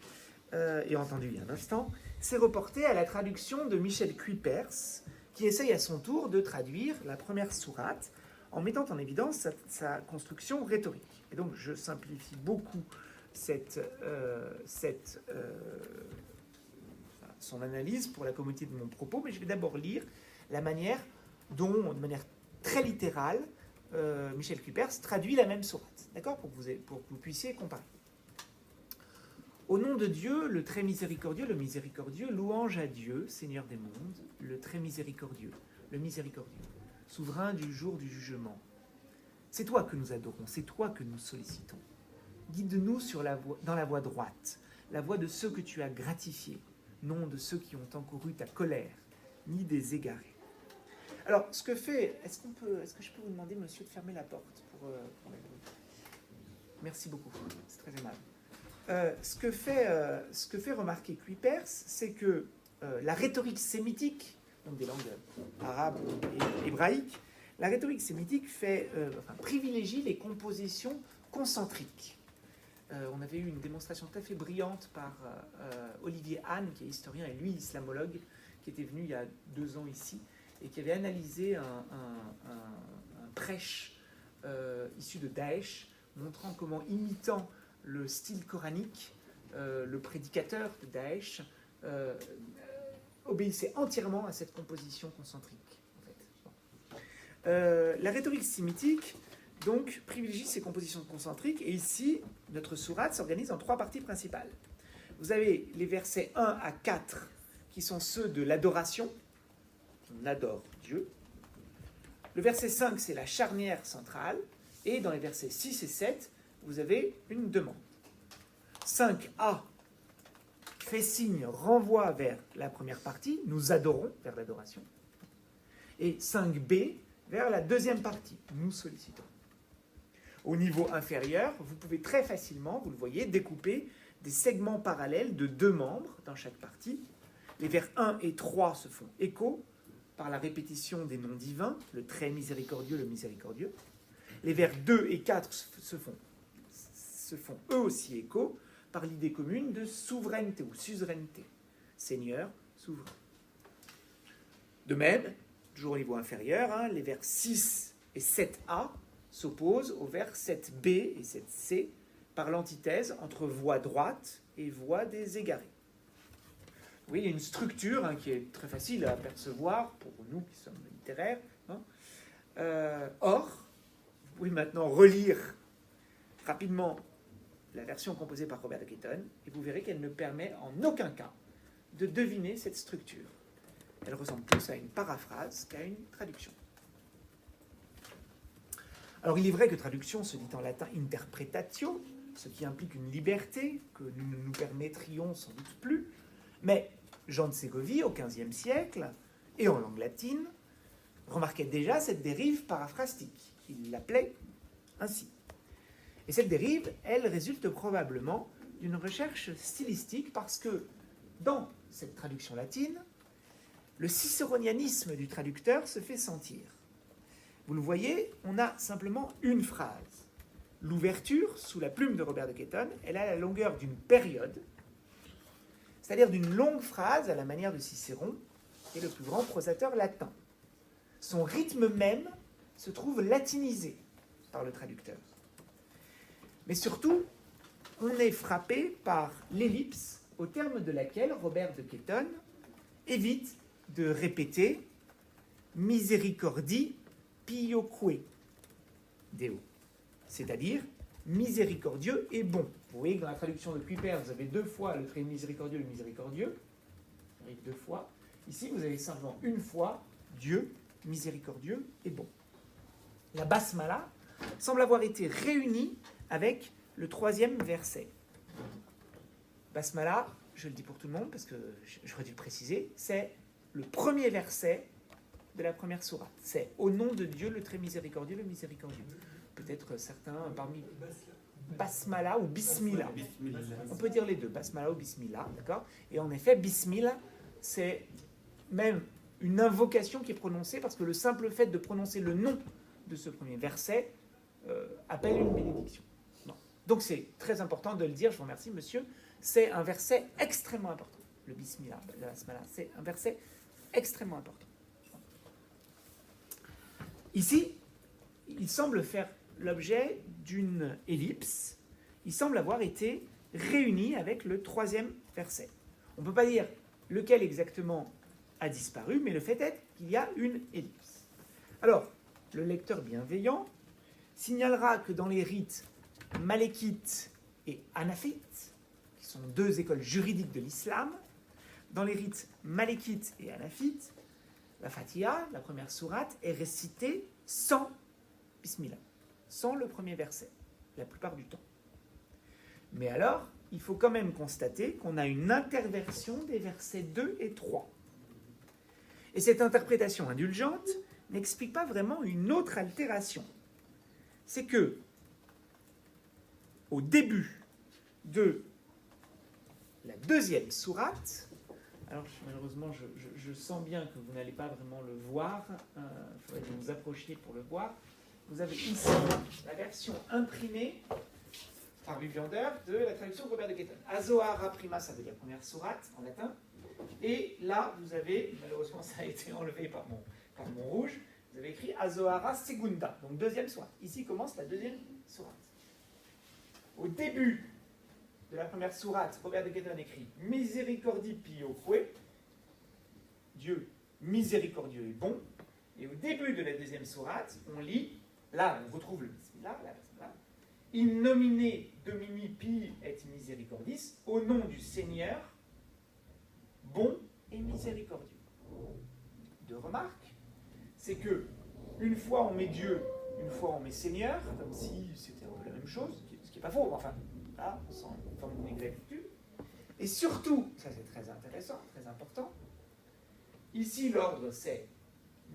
et entendu il y a un instant, s'est reporté à la traduction de Michel Cuypers, qui essaye à son tour de traduire la première sourate en mettant en évidence sa construction rhétorique. Et donc je simplifie beaucoup son analyse pour la commodité de mon propos, mais je vais d'abord lire la manière dont, de manière très littérale, Michel Cuypers traduit la même sourate, d'accord, pour que vous puissiez comparer. Au nom de Dieu, le très miséricordieux, louange à Dieu, Seigneur des mondes, le très miséricordieux, le miséricordieux, souverain du jour du jugement. C'est toi que nous adorons, c'est toi que nous sollicitons. Guide-nous dans la voie droite, la voie de ceux que tu as gratifiés, non de ceux qui ont encouru ta colère, ni des égarés. Alors, est-ce que je peux vous demander, monsieur, de fermer la porte pour Merci beaucoup, c'est très aimable. ce que fait remarquer Cuypers, c'est que la rhétorique sémitique, donc des langues arabes et hébraïques, la rhétorique sémitique privilégie les compositions concentriques. On avait eu une démonstration tout à fait brillante par Olivier Hahn, qui est historien et lui islamologue, qui était venu il y a 2 ans ici, et qui avait analysé un prêche issu de Daesh, montrant comment, imitant le style coranique, le prédicateur de Daesh obéissait entièrement à cette composition concentrique. En fait. Bon. La rhétorique sémitique donc privilégie ces compositions concentriques, et ici, notre sourate s'organise en 3 parties principales. Vous avez les versets 1 à 4 qui sont ceux de l'adoration, on adore Dieu. Le verset 5, c'est la charnière centrale, et dans les versets 6 et 7, vous avez une demande. 5a fait signe, renvoie vers la première partie, nous adorons, vers l'adoration, et 5b vers la deuxième partie, nous sollicitons. Au niveau inférieur, vous pouvez très facilement, vous le voyez, découper des segments parallèles de 2 membres dans chaque partie. Les vers 1 et 3 se font écho par la répétition des noms divins, le très miséricordieux, le miséricordieux. Les vers 2 et 4 se font eux aussi écho par l'idée commune de souveraineté ou suzeraineté. Seigneur, souverain. De même, toujours au niveau inférieur, les vers 6 et 7a s'opposent aux vers 7b et 7c par l'antithèse entre voie droite et voie des égarés. Oui, il y a une structure qui est très facile à percevoir pour nous qui sommes littéraires. Or, vous pouvez maintenant relire rapidement la version composée par Robert de Ketton, et vous verrez qu'elle ne permet en aucun cas de deviner cette structure. Elle ressemble plus à une paraphrase qu'à une traduction. Alors il est vrai que traduction se dit en latin interpretatio, ce qui implique une liberté que nous ne nous permettrions sans doute plus, mais Jean de Ségovie, au XVe siècle, et en langue latine, remarquait déjà cette dérive paraphrastique. Il l'appelait ainsi. Et cette dérive, elle résulte probablement d'une recherche stylistique, parce que dans cette traduction latine, le cicéronianisme du traducteur se fait sentir. Vous le voyez, on a simplement une phrase. L'ouverture, sous la plume de Robert de Ketton, elle a la longueur d'une période, c'est-à-dire d'une longue phrase à la manière de Cicéron, qui est le plus grand prosateur latin. Son rythme même se trouve latinisé par le traducteur. Mais surtout, on est frappé par l'ellipse au terme de laquelle Robert de Ketton évite de répéter « miséricordie pioque Deo », c'est-à-dire « miséricordieux et bon ». Vous voyez que dans la traduction de Cuypers, vous avez 2 fois le trait miséricordieux, le miséricordieux. Ça arrive 2 fois. Ici, vous avez simplement une fois Dieu, miséricordieux et bon. La basmala semble avoir été réunie avec le 3e verset. Basmala, je le dis pour tout le monde parce que j'aurais dû le préciser, c'est le premier verset de la première sourate. C'est au nom de Dieu, le très miséricordieux, le miséricordieux. Peut-être certains parmi Basmala ou Bismillah. On peut dire les deux, Basmala ou Bismillah, d'accord ? Et en effet, Bismillah, c'est même une invocation qui est prononcée parce que le simple fait de prononcer le nom de ce premier verset appelle une bénédiction. Non. Donc c'est très important de le dire, je vous remercie monsieur, c'est un verset extrêmement important. Le Bismillah, le Basmala, c'est un verset extrêmement important. Ici, il semble faire l'objet d'une ellipse. Il semble avoir été réuni avec le 3e verset. On ne peut pas dire lequel exactement a disparu, mais le fait est qu'il y a une ellipse. Alors, le lecteur bienveillant signalera que dans les rites malékites et hanafites, qui sont 2 écoles juridiques de l'islam, dans les rites malékites et hanafites, la Fatiha, la première sourate, est récitée sans Bismillah, sans le premier verset, la plupart du temps. Mais alors, il faut quand même constater qu'on a une interversion des versets 2 et 3. Et cette interprétation indulgente n'explique pas vraiment une autre altération. C'est que, au début de la deuxième sourate. Alors malheureusement, je sens bien que vous n'allez pas vraiment le voir. Il faudrait que vous vous approchiez pour le voir. Vous avez ici la version imprimée par Viviander de la traduction de Robert de Ketton. Azohara prima, ça veut dire première sourate en latin. Et là, vous avez, malheureusement ça a été enlevé par mon rouge, vous avez écrit Azohara segunda, donc deuxième sourate. Ici commence la deuxième sourate. Au début de la première sourate, Robert de Ketton écrit Misericordi pioque, Dieu miséricordieux et bon. Et au début de la deuxième sourate, on lit, là on retrouve le bismillah, la bismillah, In nomine Domini pi et misericordis, au nom du Seigneur, bon et miséricordieux. Deux remarques, c'est que une fois on met Dieu, une fois on met Seigneur, comme si c'était un peu la même chose, ce qui n'est pas faux, enfin, là, on sent une forme d'inexactitude. Et surtout, ça c'est très intéressant, très important, ici l'ordre c'est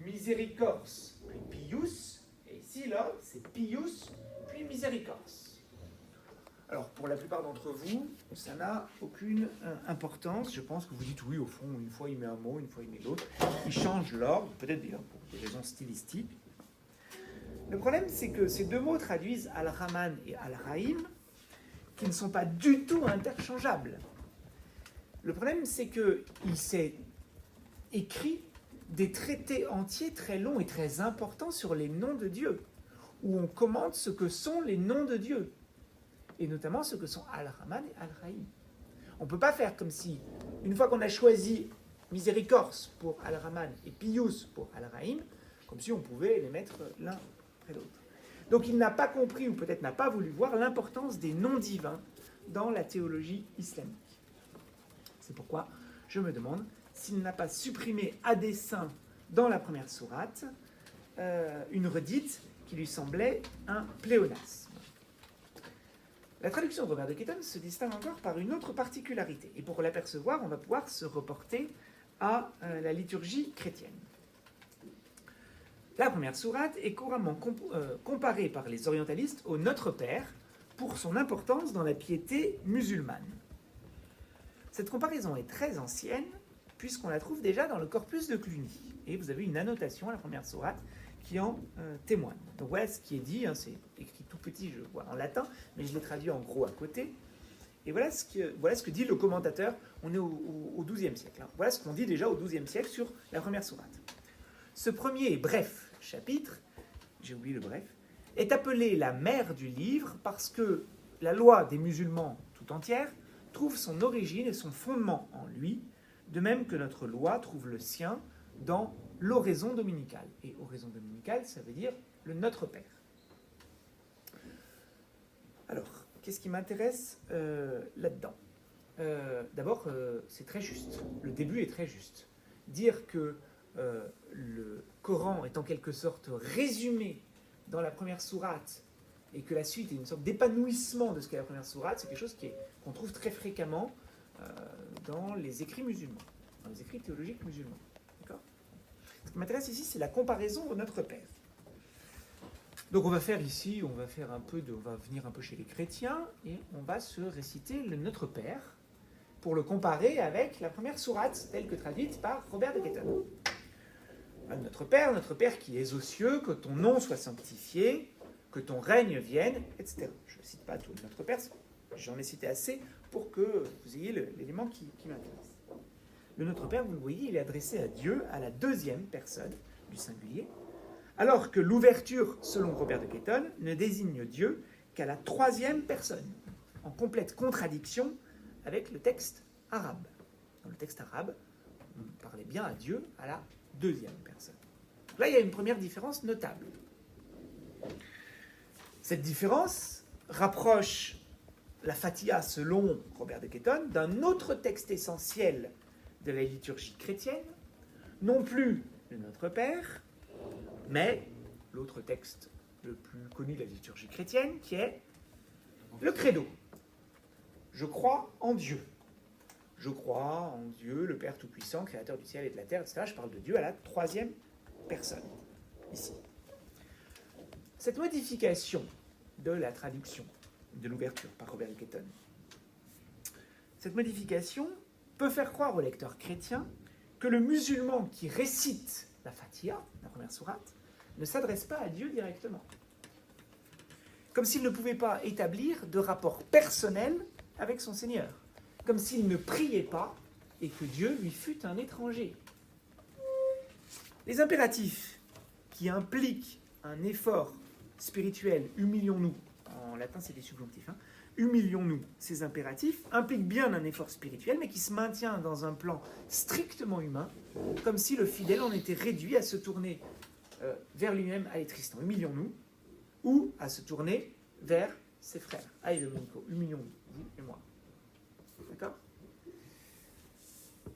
Misericors puis Pius, et ici l'ordre c'est Pius puis Misericors. Alors, pour la plupart d'entre vous, ça n'a aucune importance. Je pense que vous dites oui, au fond, une fois il met un mot, une fois il met l'autre. Il change l'ordre, peut-être d'ailleurs pour des raisons stylistiques. Le problème, c'est que ces deux mots traduisent Al-Rahman et Al-Rahim, qui ne sont pas du tout interchangeables. Le problème, c'est qu'il s'est écrit des traités entiers très longs et très importants sur les noms de Dieu, où on commente ce que sont les noms de Dieu, et notamment ce que sont Al-Rahman et Al-Rahim. On ne peut pas faire comme si, une fois qu'on a choisi Miséricors pour Al-Rahman et Pius pour Al-Rahim, comme si on pouvait les mettre l'un après l'autre. Donc il n'a pas compris, ou peut-être n'a pas voulu voir, l'importance des noms divins dans la théologie islamique. C'est pourquoi je me demande s'il n'a pas supprimé à dessein dans la première sourate une redite qui lui semblait un pléonasme. La traduction de Robert de Ketton se distingue encore par une autre particularité. Et pour l'apercevoir, on va pouvoir se reporter à la liturgie chrétienne. La première sourate est couramment comparée par les orientalistes au Notre Père pour son importance dans la piété musulmane. Cette comparaison est très ancienne, puisqu'on la trouve déjà dans le corpus de Cluny. Et vous avez une annotation à la première sourate qui en témoigne. Donc voilà ce qui est dit, c'est écrit tout petit, je vois, en latin, mais je l'ai traduit en gros à côté. Et voilà ce que dit le commentateur, on est au XIIe siècle. Voilà ce qu'on dit déjà au XIIe siècle sur la première sourate. Ce premier et bref chapitre, j'ai oublié le bref, est appelé la mère du livre parce que la loi des musulmans tout entière trouve son origine et son fondement en lui, de même que notre loi trouve le sien dans l'oraison dominicale. Et oraison dominicale, ça veut dire le Notre Père. Alors, qu'est-ce qui m'intéresse là-dedans ? D'abord, c'est très juste. Le début est très juste. Dire que le Coran est en quelque sorte résumé dans la première sourate et que la suite est une sorte d'épanouissement de ce qu'est la première sourate, c'est quelque chose qu'on trouve très fréquemment dans les écrits musulmans, dans les écrits théologiques musulmans. D'accord ? Ce qui m'intéresse ici, c'est la comparaison au Notre Père. Donc on va faire ici, on va venir un peu chez les chrétiens et on va se réciter le Notre Père pour le comparer avec la première sourate telle que traduite par Robert de Ketton. Notre Père qui es aux cieux, que ton nom soit sanctifié, que ton règne vienne, etc. Je ne cite pas tout Notre Père, j'en ai cité assez pour que vous ayez l'élément qui m'intéresse. Le Notre Père, vous le voyez, il est adressé à Dieu, à la deuxième personne du singulier, alors que l'ouverture, selon Robert de Ketton, ne désigne Dieu qu'à la troisième personne, en complète contradiction avec le texte arabe. Dans le texte arabe, on parlait bien à Dieu à la deuxième personne. Là, il y a une première différence notable. Cette différence rapproche la Fatiha, selon Robert de Ketton, d'un autre texte essentiel de la liturgie chrétienne, non plus le Notre Père, mais l'autre texte le plus connu de la liturgie chrétienne, qui est le Credo. Je crois en Dieu. Je crois en Dieu, le Père Tout-Puissant, Créateur du ciel et de la terre, etc. Je parle de Dieu à la troisième personne, ici. Cette modification de la traduction, de l'ouverture par Robert de Ketton, Cette modification peut faire croire au lecteur chrétien que le musulman qui récite la Fatiha, la première sourate, ne s'adresse pas à Dieu directement. Comme s'il ne pouvait pas établir de rapport personnel avec son Seigneur. Comme s'il ne priait pas et que Dieu lui fût un étranger. Les impératifs qui impliquent un effort spirituel, humilions-nous, en latin c'est des subjonctifs, humilions-nous, ces impératifs impliquent bien un effort spirituel, mais qui se maintient dans un plan strictement humain, comme si le fidèle en était réduit à se tourner vers lui-même, allez Tristan, humilions-nous, ou à se tourner vers ses frères. Allez Domenico, humilions-nous, vous et moi. D'accord ?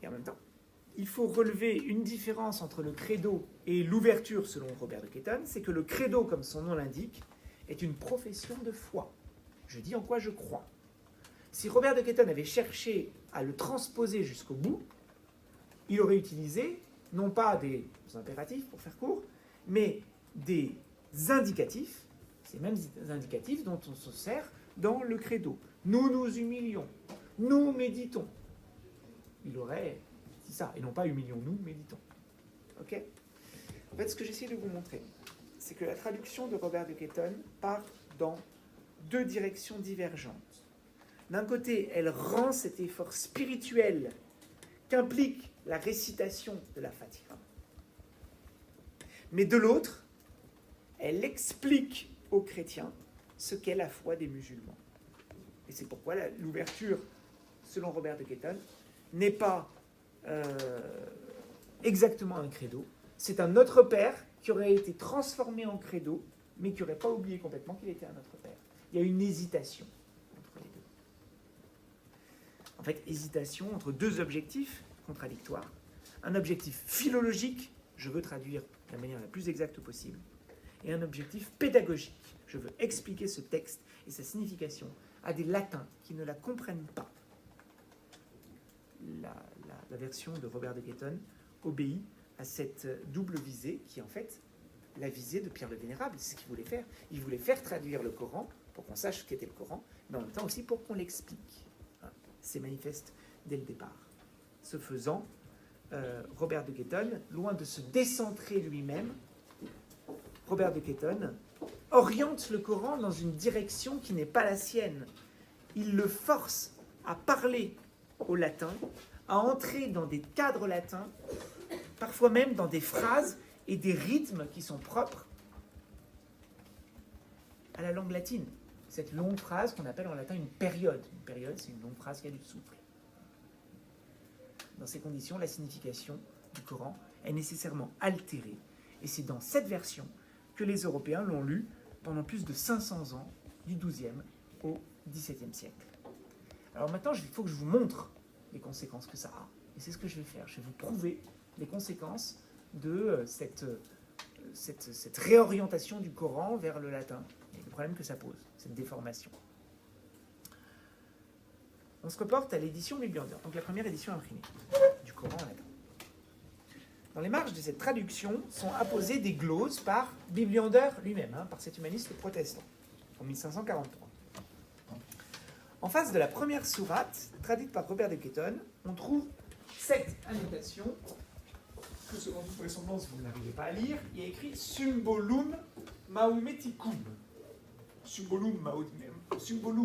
Et en même temps, il faut relever une différence entre le credo et l'ouverture selon Robert de Ketton, c'est que le credo, comme son nom l'indique, est une profession de foi. Je dis en quoi je crois. Si Robert de Ketton avait cherché à le transposer jusqu'au bout, il aurait utilisé non pas des impératifs pour faire court, mais des indicatifs, ces mêmes indicatifs dont on se sert dans le credo. Nous nous humilions, nous méditons. Il aurait dit ça, et non pas humilions-nous, méditons. Ok ? En fait, ce que j'essaie de vous montrer, c'est que la traduction de Robert de Ketton part dans deux directions divergentes. D'un côté, elle rend cet effort spirituel qu'implique la récitation de la Fatiha. Mais de l'autre, elle explique aux chrétiens ce qu'est la foi des musulmans. Et c'est pourquoi l'ouverture, selon Robert de Ketton, n'est pas exactement un credo. C'est un Notre Père qui aurait été transformé en credo, mais qui n'aurait pas oublié complètement qu'il était un Notre Père. Il y a une hésitation entre les deux. En fait, hésitation entre deux objectifs contradictoires. Un objectif philologique, je veux traduire de la manière la plus exacte possible, et un objectif pédagogique. Je veux expliquer ce texte et sa signification à des latins qui ne la comprennent pas. La version de Robert de Ketton obéit à cette double visée qui est en fait la visée de Pierre le Vénérable. C'est ce qu'il voulait faire. Il voulait faire traduire le Coran pour qu'on sache ce qu'était le Coran, mais en même temps aussi pour qu'on l'explique. C'est manifeste dès le départ. Ce faisant, Robert de Ketton, loin de se décentrer lui-même, Robert de Ketton oriente le Coran dans une direction qui n'est pas la sienne. Il le force à parler au latin, à entrer dans des cadres latins, parfois même dans des phrases et des rythmes qui sont propres à la langue latine. Cette longue phrase qu'on appelle en latin une période. Une période, c'est une longue phrase qui a du souffle. Dans ces conditions, la signification du Coran est nécessairement altérée. Et c'est dans cette version que les Européens l'ont lu pendant plus de 500 ans, du XIIe au XVIIe siècle. Alors maintenant, il faut que je vous montre les conséquences que ça a. Et c'est ce que je vais faire. Je vais vous prouver les conséquences de cette réorientation du Coran vers le latin. Et le problème que ça pose, cette déformation. On se reporte à l'édition Bibliander, donc la première édition imprimée du Coran en latin. Dans les marges de cette traduction sont apposées des gloses par Bibliander lui-même, par cet humaniste protestant, en 1543. En face de la première sourate, traduite par Robert de Ketton, on trouve cette annotation, que selon toute vraisemblance vous n'arrivez pas à lire, il y a écrit Symbolum Mahometicum. Symbolum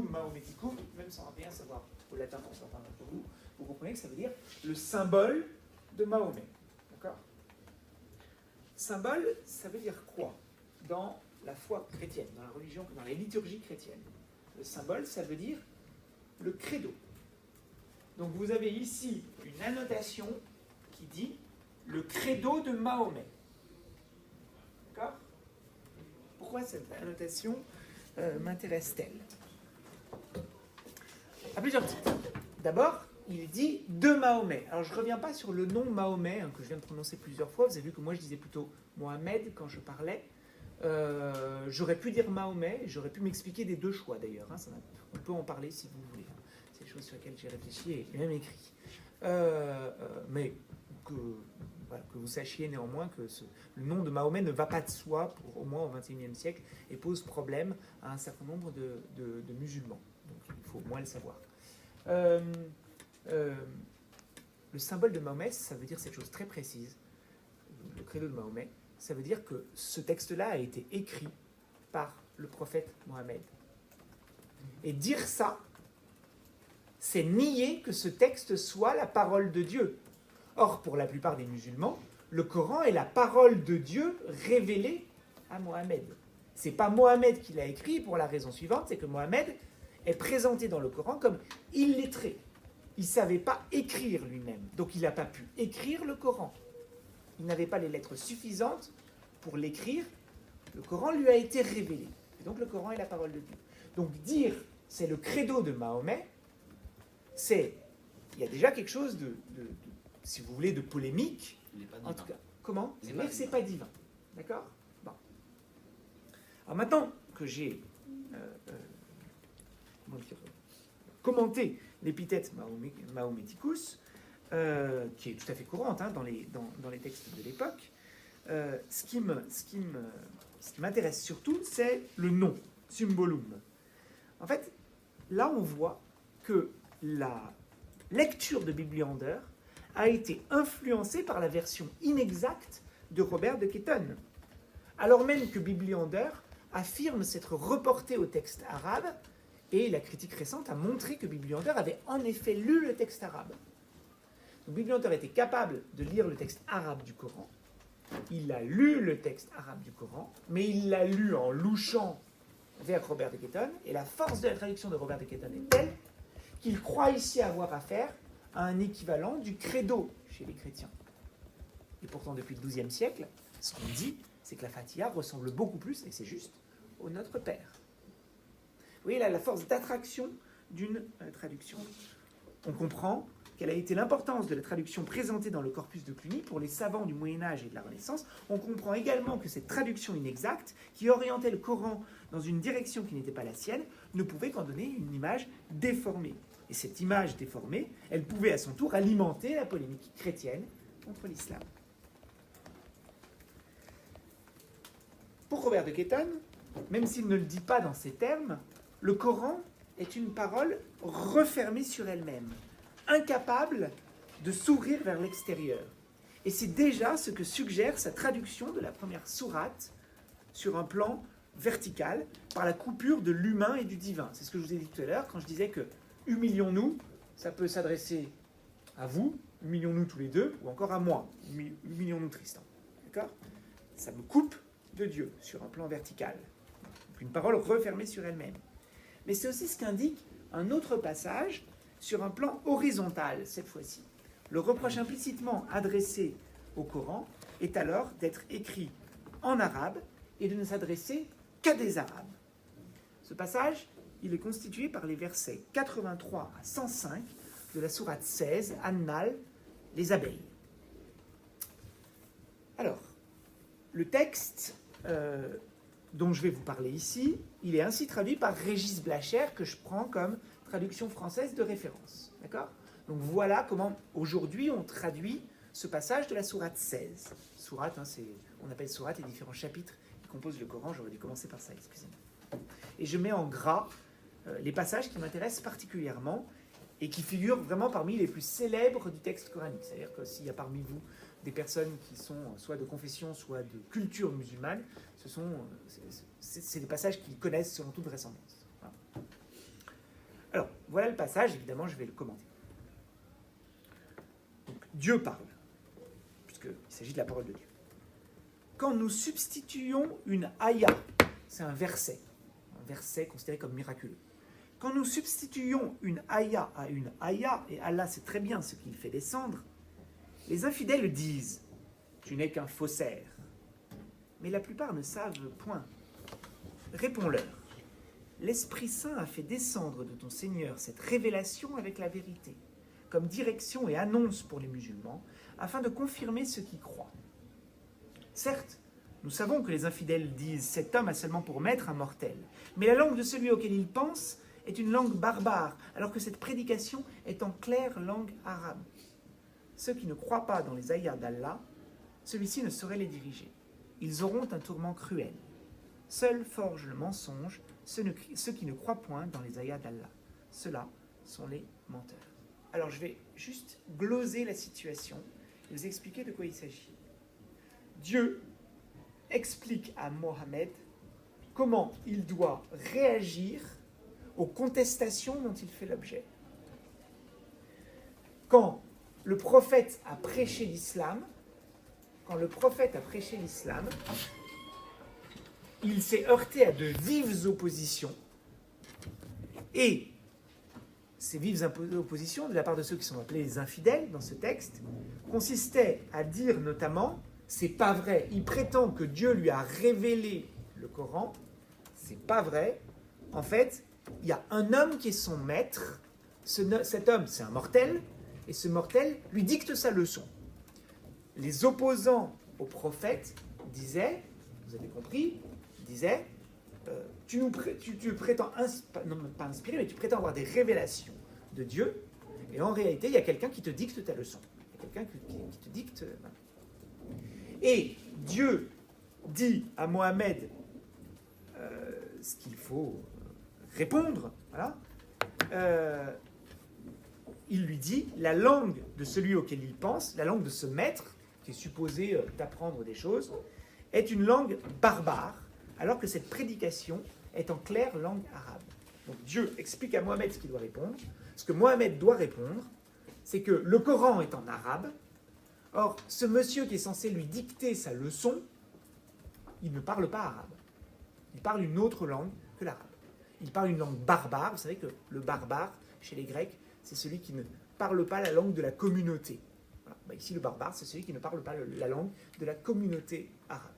Mahometicum, même sans rien savoir au latin pour certains d'entre vous, vous comprenez que ça veut dire le symbole de Mahomet. D'accord ? Symbole, ça veut dire quoi dans la foi chrétienne, dans la religion, dans les liturgies chrétiennes? Le symbole, ça veut dire le credo. Donc vous avez ici une annotation qui dit le credo de Mahomet. D'accord ? Pourquoi cette annotation m'intéresse-t-elle ? À plusieurs titres. D'abord, il dit de Mahomet. Alors je ne reviens pas sur le nom Mahomet, que je viens de prononcer plusieurs fois. Vous avez vu que moi je disais plutôt Mohamed quand je parlais. J'aurais pu dire Mahomet, j'aurais pu m'expliquer des deux choix d'ailleurs. On peut en parler si vous voulez. C'est des choses sur lesquelles j'ai réfléchi et même écrit. Mais que vous sachiez néanmoins que le nom de Mahomet ne va pas de soi, au moins au XXIe siècle, et pose problème à un certain nombre de musulmans. Donc il faut au moins le savoir. le symbole de Mahomet, ça veut dire cette chose très précise. Le credo de Mahomet, ça veut dire que ce texte-là a été écrit par le prophète Mohammed. Et dire ça, c'est nier que ce texte soit la parole de Dieu. Or, pour la plupart des musulmans, le Coran est la parole de Dieu révélée à Mohammed. C'est pas Mohammed qui l'a écrit pour la raison suivante, c'est que Mohammed est présenté dans le Coran comme illettré. Il ne savait pas écrire lui-même, donc il n'a pas pu écrire le Coran. Il n'avait pas les lettres suffisantes pour l'écrire. Le Coran lui a été révélé. Et donc le Coran est la parole de Dieu. Donc dire c'est le credo de Mahomet, il y a déjà quelque chose si vous voulez, de polémique. Il n'est pas En divin. tout cas, comment? Il C'est n'est dire pas que c'est divin. pas divin. D'accord? Bon. Alors maintenant que j'ai commenté l'épithète Mahometicus, qui est tout à fait courante dans les textes de l'époque, ce qui m'intéresse surtout, c'est le nom, symbolum. En fait, là on voit que la lecture de Bibliander a été influencée par la version inexacte de Robert de Ketton, alors même que Bibliander affirme s'être reporté au texte arabe, et la critique récente a montré que Bibliander avait en effet lu le texte arabe. Donc Bibliander était capable de lire le texte arabe du Coran, il a lu le texte arabe du Coran, mais il l'a lu en louchant vers Robert de Ketton, et la force de la traduction de Robert de Ketton est telle qu'il croit ici avoir affaire à un équivalent du credo chez les chrétiens. Et pourtant, depuis le XIIe siècle, ce qu'on dit, c'est que la Fatiha ressemble beaucoup plus, et c'est juste, au Notre Père. Vous voyez là la force d'attraction d'une traduction. On comprend quelle a été l'importance de la traduction présentée dans le corpus de Cluny pour les savants du Moyen-Âge et de la Renaissance. On comprend également que cette traduction inexacte, qui orientait le Coran dans une direction qui n'était pas la sienne, ne pouvait qu'en donner une image déformée. Et cette image déformée, elle pouvait à son tour alimenter la polémique chrétienne contre l'islam. Pour Robert de Ketton, même s'il ne le dit pas dans ces termes, le Coran est une parole refermée sur elle-même, incapable de s'ouvrir vers l'extérieur. Et c'est déjà ce que suggère sa traduction de la première sourate sur un plan vertical, par la coupure de l'humain et du divin. C'est ce que je vous ai dit tout à l'heure, quand je disais que humilions-nous, ça peut s'adresser à vous, humilions-nous tous les deux, ou encore à moi, humilions-nous Tristan. D'accord? Ça me coupe de Dieu sur un plan vertical. Donc une parole refermée sur elle-même. Mais c'est aussi ce qu'indique un autre passage sur un plan horizontal, cette fois-ci. Le reproche implicitement adressé au Coran est alors d'être écrit en arabe et de ne s'adresser qu'à des arabes. Ce passage, il est constitué par les versets 83 à 105 de la sourate 16, An-Nahl, les abeilles. Alors, le texte dont je vais vous parler ici, il est ainsi traduit par Régis Blacher, que je prends comme traduction française de référence. D'accord ? Donc voilà comment aujourd'hui on traduit ce passage de la sourate 16. Sourate, on appelle sourate les différents chapitres qui composent le Coran. J'aurais dû commencer par ça, excusez-moi. Et je mets en gras les passages qui m'intéressent particulièrement et qui figurent vraiment parmi les plus célèbres du texte coranique. C'est-à-dire que s'il y a parmi vous des personnes qui sont soit de confession, soit de culture musulmane, c'est des passages qu'ils connaissent selon toute vraisemblance. Voilà. Alors, voilà le passage, évidemment, je vais le commenter. Donc, Dieu parle, puisqu'il s'agit de la parole de Dieu. Quand nous substituons une ayah, c'est un verset considéré comme miraculeux. Quand nous substituons une ayah à une ayah, et Allah sait très bien ce qu'il fait descendre, les infidèles disent « Tu n'es qu'un faussaire ». Mais la plupart ne savent point. Réponds-leur. L'Esprit Saint a fait descendre de ton Seigneur cette révélation avec la vérité, comme direction et annonce pour les musulmans, afin de confirmer ceux qui croient. Certes, nous savons que les infidèles disent « Cet homme a seulement pour maître un mortel », mais la langue de celui auquel ils pensent est une langue barbare, alors que cette prédication est en claire langue arabe. Ceux qui ne croient pas dans les ayats d'Allah, celui-ci ne saurait les diriger. Ils auront un tourment cruel. Seuls forgent le mensonge ceux qui ne croient point dans les ayats d'Allah. Ceux-là sont les menteurs. Alors je vais juste gloser la situation et vous expliquer de quoi il s'agit. Dieu explique à Mohammed comment il doit réagir aux contestations dont il fait l'objet. Quand le prophète a prêché l'islam, il s'est heurté à de vives oppositions. Et ces vives oppositions, de la part de ceux qui sont appelés les infidèles dans ce texte, consistaient à dire notamment, c'est pas vrai, il prétend que Dieu lui a révélé le Coran, c'est pas vrai. En fait, il y a un homme qui est son maître, cet homme c'est un mortel, et ce mortel lui dicte sa leçon. Les opposants au prophète disaient, vous avez compris, disaient, tu prétends, non pas inspirer, mais tu prétends avoir des révélations de Dieu, et en réalité, il y a quelqu'un qui te dicte ta leçon. Il y a quelqu'un qui te dicte... Et Dieu dit à Mohammed ce qu'il faut répondre, voilà. Il lui dit, la langue de celui auquel il pense, la langue de ce maître, qui est supposé t'apprendre des choses, est une langue barbare, alors que cette prédication est en claire langue arabe. Donc Dieu explique à Mohammed ce qu'il doit répondre. Ce que Mohammed doit répondre, c'est que le Coran est en arabe. Or, ce monsieur qui est censé lui dicter sa leçon, il ne parle pas arabe. Il parle une autre langue que l'arabe. Il parle une langue barbare. Vous savez que le barbare, chez les Grecs, c'est celui qui ne parle pas la langue de la communauté. Voilà. Bah ici, le barbare, c'est celui qui ne parle pas la langue de la communauté arabe.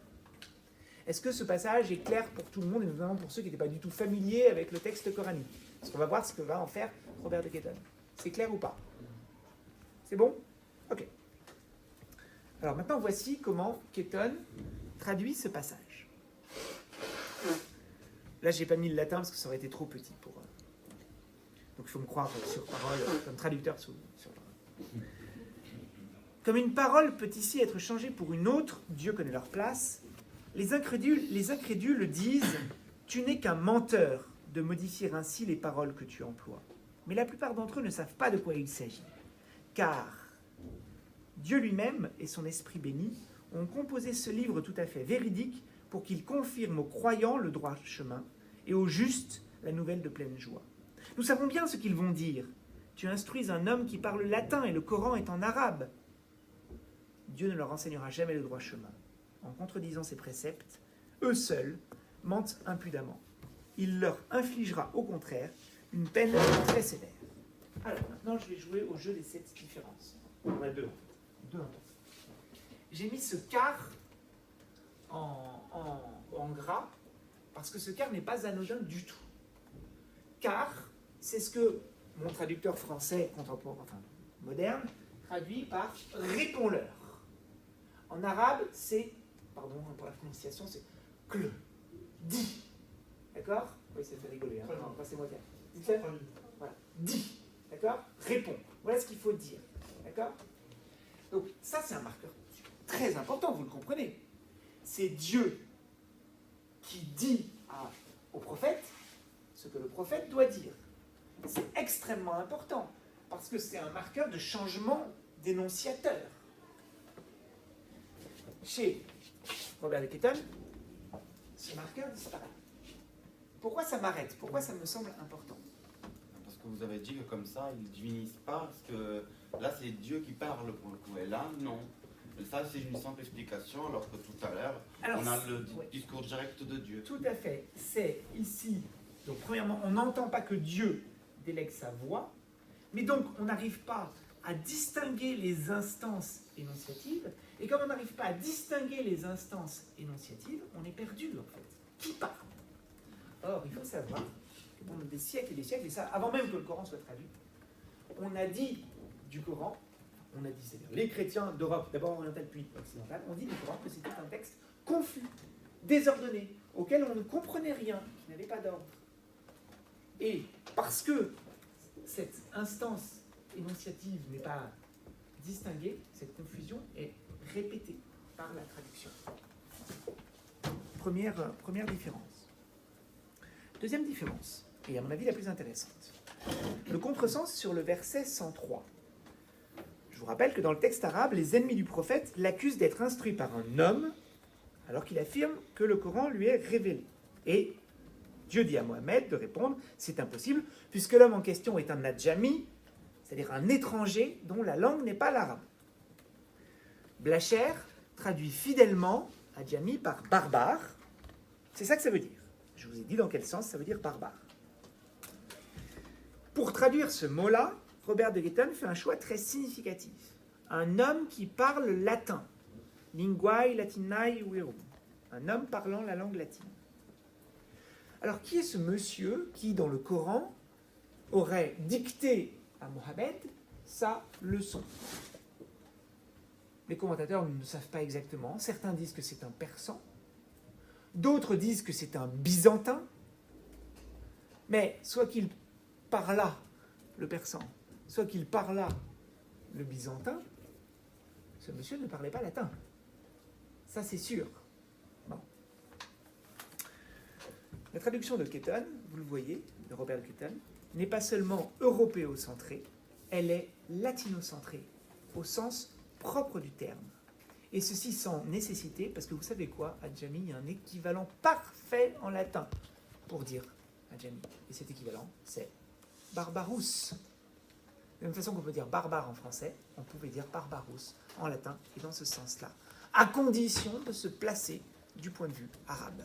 Est-ce que ce passage est clair pour tout le monde, et notamment pour ceux qui n'étaient pas du tout familiers avec le texte coranique? Parce qu'on va voir ce que va en faire Robert de Ketton. C'est clair ou pas? C'est bon? Ok. Alors maintenant, voici comment Ketton traduit ce passage. Là, je n'ai pas mis le latin parce que ça aurait été trop petit pour... Donc il faut me croire sur parole, comme traducteur sur parole. Comme une parole peut ici être changée pour une autre, Dieu connaît leur place, les incrédules disent « Tu n'es qu'un menteur de modifier ainsi les paroles que tu emploies. » Mais la plupart d'entre eux ne savent pas de quoi il s'agit. Car Dieu lui-même et son esprit béni ont composé ce livre tout à fait véridique pour qu'il confirme aux croyants le droit chemin et aux justes la nouvelle de pleine joie. Nous savons bien ce qu'ils vont dire. Tu instruis un homme qui parle latin et le Coran est en arabe. Dieu ne leur enseignera jamais le droit chemin. En contredisant ses préceptes, eux seuls mentent impudemment. Il leur infligera au contraire une peine très sévère. Alors maintenant, je vais jouer au jeu des 7 différences. On en a deux en tout. J'ai mis ce quart en gras parce que ce quart n'est pas anodin du tout. Car c'est ce que mon traducteur français contemporain, enfin moderne, traduit par « réponds-leur ». En arabe, c'est, pardon pour la prononciation, c'est « cle »,« dis ». D'accord? Oui, ça fait rigoler, hein? Non, c'est moi qui ai. Dites-le. Voilà. Dis. D'accord? Réponds. Voilà ce qu'il faut dire. D'accord? Donc, ça, c'est un marqueur très important, vous le comprenez. C'est Dieu qui dit au prophète ce que le prophète doit dire. C'est extrêmement important, parce que c'est un marqueur de changement d'énonciateur. Chez Robert de Ketton, ce marqueur disparaît. Pourquoi ça m'arrête? Pourquoi ça me semble important? Parce que vous avez dit que comme ça, ils ne divinisent pas, parce que là, c'est Dieu qui parle pour le coup, et là, non. Et ça, c'est une simple explication, alors que tout à l'heure, on a le discours direct de Dieu. Tout à fait. C'est ici. Donc, premièrement, on n'entend pas que Dieu délègue sa voix, mais donc, on n'arrive pas à distinguer les instances énonciatives, et comme on n'arrive pas à distinguer les instances énonciatives, on est perdu, en fait. Qui parle? Or, il faut savoir que pendant des siècles, et ça, avant même que le Coran soit traduit, on a dit du Coran, on a dit, c'est-à-dire les chrétiens d'Europe, d'abord orientale puis occidentale, on dit du Coran que c'était un texte confus, désordonné, auquel on ne comprenait rien, qui n'avait pas d'ordre. Et parce que cette instance énonciative n'est pas distinguée, cette confusion est répétée par la traduction. Première différence. Deuxième différence, et à mon avis la plus intéressante. Le contresens sur le verset 103. Je vous rappelle que dans le texte arabe, les ennemis du prophète l'accusent d'être instruit par un homme, alors qu'il affirme que le Coran lui est révélé. Et Dieu dit à Mohammed de répondre, c'est impossible, puisque l'homme en question est un adjami, c'est-à-dire un étranger dont la langue n'est pas l'arabe. Blacher traduit fidèlement adjami par barbare. C'est ça que ça veut dire. Je vous ai dit dans quel sens ça veut dire barbare. Pour traduire ce mot-là, Robert de Gueton fait un choix très significatif. Un homme qui parle latin, linguae latinae virum, un homme parlant la langue latine. Alors, qui est ce monsieur qui, dans le Coran, aurait dicté à Mohammed sa leçon? Les commentateurs ne savent pas exactement. Certains disent que c'est un persan, d'autres disent que c'est un byzantin, mais soit qu'il parla le persan, soit qu'il parla le byzantin, ce monsieur ne parlait pas latin. Ça, c'est sûr. Bon. La traduction de Gueton, vous le voyez, de Robert Gueton, n'est pas seulement européocentrée, elle est latinocentrée, au sens propre du terme. Et ceci sans nécessité, parce que vous savez quoi, adjami, il y a un équivalent parfait en latin pour dire adjami. Et cet équivalent, c'est barbarus. De la même façon qu'on peut dire barbare en français, on pouvait dire barbarus en latin, et dans ce sens-là, à condition de se placer du point de vue arabe.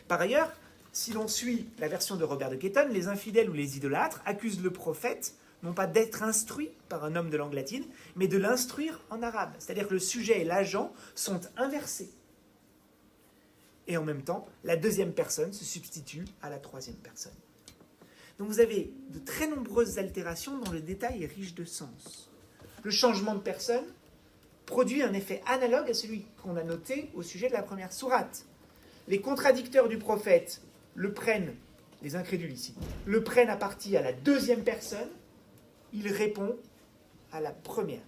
Par ailleurs, si l'on suit la version de Robert de Gueton, les infidèles ou les idolâtres accusent le prophète non pas d'être instruit par un homme de langue latine, mais de l'instruire en arabe. C'est-à-dire que le sujet et l'agent sont inversés. Et en même temps, la deuxième personne se substitue à la troisième personne. Donc vous avez de très nombreuses altérations dont le détail est riche de sens. Le changement de personne produit un effet analogue à celui qu'on a noté au sujet de la première sourate. Les contradicteurs du prophète le prennent, les incrédules ici, le prennent à partie à la deuxième personne, il répond à la première.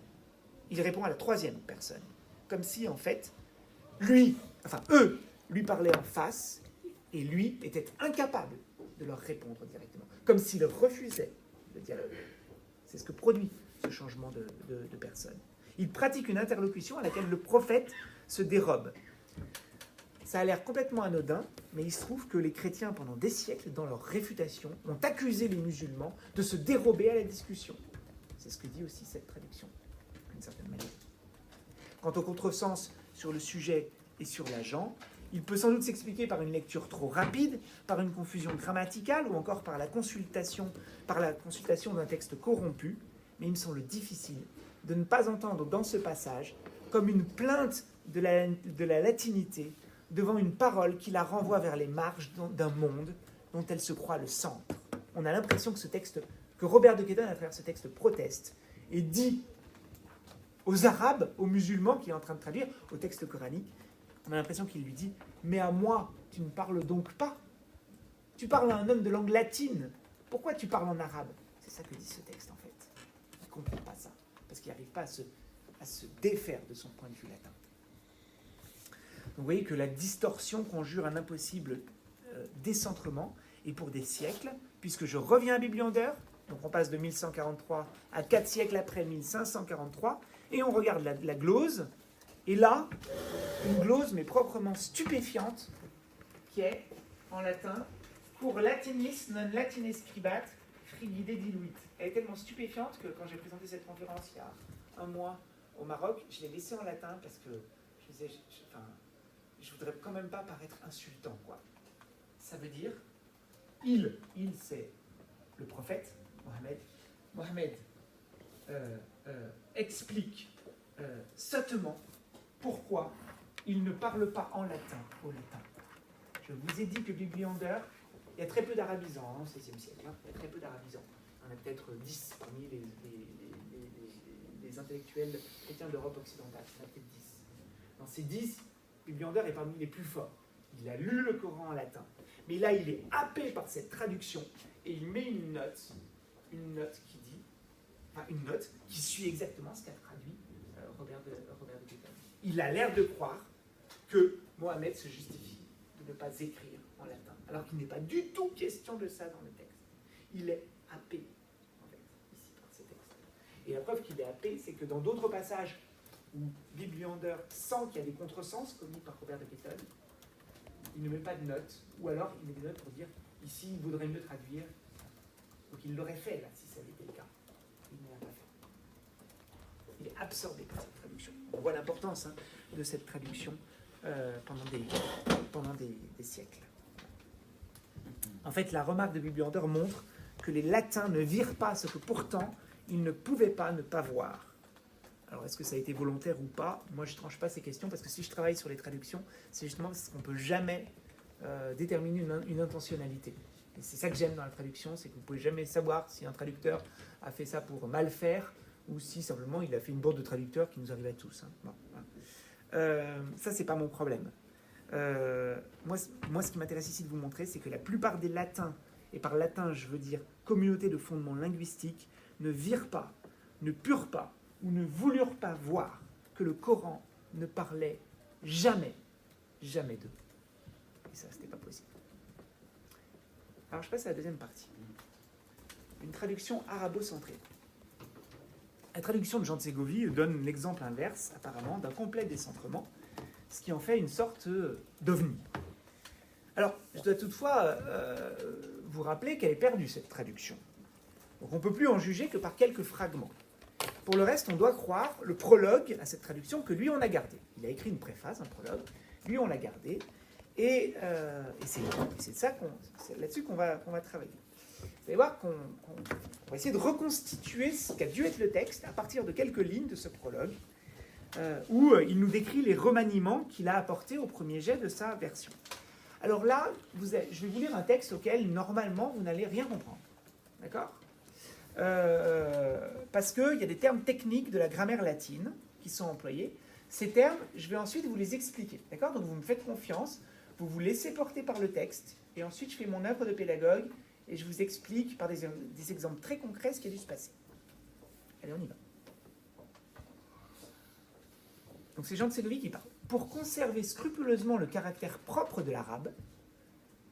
Il répond à la troisième personne. Comme si, en fait, eux lui parlaient en face et lui était incapable de leur répondre directement. Comme s'il refusait le dialogue. C'est ce que produit ce changement de personne. Il pratique une interlocution à laquelle le prophète se dérobe. Ça a l'air complètement anodin, mais il se trouve que les chrétiens, pendant des siècles, dans leur réfutation, ont accusé les musulmans de se dérober à la discussion. C'est ce que dit aussi cette traduction, d'une certaine manière. Quant au contresens sur le sujet et sur l'agent, il peut sans doute s'expliquer par une lecture trop rapide, par une confusion grammaticale ou encore par la consultation d'un texte corrompu, mais il me semble difficile de ne pas entendre dans ce passage comme une plainte de la latinité devant une parole qui la renvoie vers les marges d'un monde dont elle se croit le centre. On a l'impression que Robert de Gueton, à travers ce texte, proteste et dit aux Arabes, aux musulmans qu'il est en train de traduire, au texte coranique, on a l'impression qu'il lui dit « Mais à moi, tu ne parles donc pas. Tu parles à un homme de langue latine. Pourquoi tu parles en arabe ?» C'est ça que dit ce texte, en fait. Il ne comprend pas ça, parce qu'il n'arrive pas à se défaire de son point de vue latin. Donc vous voyez que la distorsion conjure un impossible décentrement, et pour des siècles, puisque je reviens à Bibliander, donc on passe de 1143 à 4 siècles après 1543, et on regarde la glose, et là, une glose mais proprement stupéfiante, qui est, en latin, cur latinis non latine scribat, frigide diluit. Elle est tellement stupéfiante que quand j'ai présenté cette conférence il y a un mois au Maroc, je l'ai laissée en latin parce que je disais, je voudrais quand même pas paraître insultant, quoi. Ça veut dire, il c'est le prophète, Mohammed. Mohammed explique sottement pourquoi il ne parle pas en latin au latin. Je vous ai dit que Bibliander, il y a très peu d'arabisants au XVIe siècle. Il y a très peu d'arabisants. On a peut-être 10 parmi les intellectuels chrétiens de l'Europe occidentale. Il y en a peut-être 10. Dans ces 10, Bibliander est parmi les plus forts. Il a lu le Coran en latin. Mais là, il est happé par cette traduction et il met une note qui suit exactement ce qu'a traduit Robert de Gueton. Il a l'air de croire que Mohammed se justifie de ne pas écrire en latin, alors qu'il n'est pas du tout question de ça dans le texte. il est happé, en fait, ici, par ces textes. Et la preuve qu'il est happé, c'est que dans d'autres passages où Bibliander sent qu'il y a des contresens commis par Robert de Ketton, il ne met pas de notes, ou alors il met des notes pour dire ici il vaudrait mieux traduire, donc il l'aurait fait là si ça avait été le cas. Il ne l'a pas fait. Il est absorbé par cette traduction. On voit l'importance de cette traduction pendant des siècles. En fait, la remarque de Bibliander montre que les latins ne virent pas ce que pourtant ils ne pouvaient pas ne pas voir. Alors, est-ce que ça a été volontaire ou pas? Moi, je ne tranche pas ces questions, parce que si je travaille sur les traductions, c'est justement parce qu'on ne peut jamais déterminer une intentionnalité. Et c'est ça que j'aime dans la traduction, c'est que vous ne pouvez jamais savoir si un traducteur a fait ça pour mal faire, ou si simplement il a fait une bande de traducteurs qui nous arrive à tous. Bon, voilà. Ça, c'est pas mon problème. Moi, ce qui m'intéresse ici de vous montrer, c'est que la plupart des latins, et par latin, je veux dire communauté de fondement linguistique, ne virent pas, ne purent pas, ou ne voulurent pas voir que le Coran ne parlait jamais d'eux. Et ça, c'était pas possible. Alors, je passe à la deuxième partie. Une traduction arabo-centrée. La traduction de Jean de Ségovie donne l'exemple inverse, apparemment, d'un complet décentrement, ce qui en fait une sorte d'ovni. Alors, je dois toutefois vous rappeler qu'elle est perdue, cette traduction. Donc, on ne peut plus en juger que par quelques fragments. Pour le reste, on doit croire le prologue à cette traduction que lui, on a gardé. Il a écrit une préface, un prologue, lui, on l'a gardé, et c'est là-dessus qu'on va travailler. Vous allez voir qu'on va essayer de reconstituer ce qu'a dû être le texte à partir de quelques lignes de ce prologue, où il nous décrit les remaniements qu'il a apportés au premier jet de sa version. Alors là, je vais vous lire un texte auquel, normalement, vous n'allez rien comprendre. D'accord ? Parce qu'il y a des termes techniques de la grammaire latine qui sont employés. Ces termes, je vais ensuite vous les expliquer. D'accord ? Donc vous me faites confiance, vous vous laissez porter par le texte, et ensuite je fais mon œuvre de pédagogue, et je vous explique par des exemples très concrets ce qui a dû se passer. Allez, on y va. Donc c'est Jean de Ségovie qui parle. Pour conserver scrupuleusement le caractère propre de l'arabe,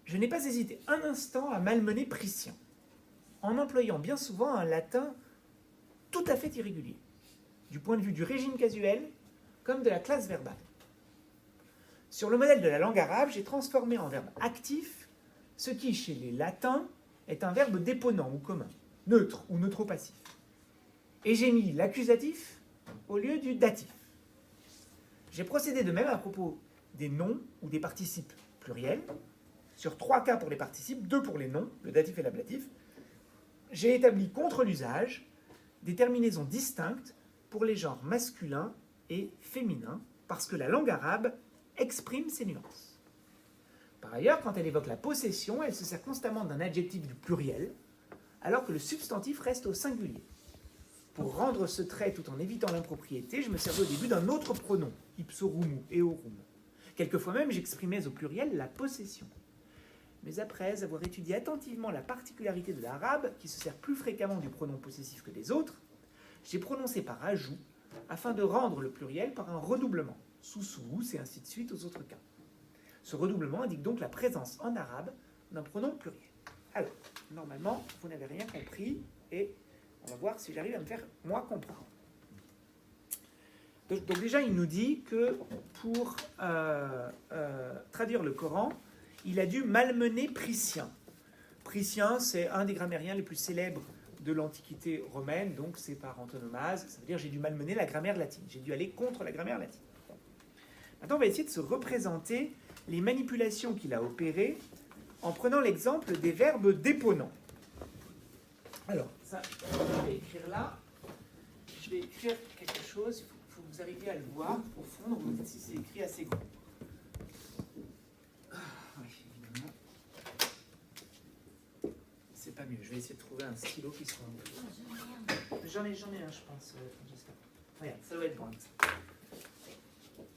je n'ai pas hésité un instant à malmener Priscien, en employant bien souvent un latin tout à fait irrégulier, du point de vue du régime casuel comme de la classe verbale. Sur le modèle de la langue arabe, j'ai transformé en verbe actif ce qui, chez les latins, est un verbe déponent ou commun, neutre ou neutropassif. Et j'ai mis l'accusatif au lieu du datif. J'ai procédé de même à propos des noms ou des participes pluriels, sur 3 cas pour les participes, 2 pour les noms, le datif et l'ablatif. J'ai établi contre l'usage des terminaisons distinctes pour les genres masculins et féminins, parce que la langue arabe exprime ces nuances. Par ailleurs, quand elle évoque la possession, elle se sert constamment d'un adjectif du pluriel, alors que le substantif reste au singulier. Pour rendre ce trait tout en évitant l'impropriété, je me servais au début d'un autre pronom, ipsorumu, eorum. Quelquefois même, j'exprimais au pluriel la possession. Mais après avoir étudié attentivement la particularité de l'arabe, qui se sert plus fréquemment du pronom possessif que des autres, j'ai prononcé par ajout, afin de rendre le pluriel par un redoublement, sous-sous, et ainsi de suite aux autres cas. Ce redoublement indique donc la présence en arabe d'un pronom pluriel. Alors, normalement, vous n'avez rien compris, et on va voir si j'arrive à me faire, moi, comprendre. Donc déjà, il nous dit que pour traduire le Coran, il a dû malmener Priscien. Priscien, c'est un des grammairiens les plus célèbres de l'Antiquité romaine, donc c'est par antonomase, ça veut dire j'ai dû malmener la grammaire latine, j'ai dû aller contre la grammaire latine. Maintenant, on va essayer de se représenter les manipulations qu'il a opérées en prenant l'exemple des verbes déponents. Alors, ça, je vais écrire là, je vais écrire quelque chose, il faut que vous arriviez à le voir au fond, donc vous me dites si c'est écrit assez grand. Oui, évidemment. C'est pas mieux, je vais essayer de trouver un stylo qui soit... J'en ai un, je pense, Francesca. Regarde, ça doit être bon.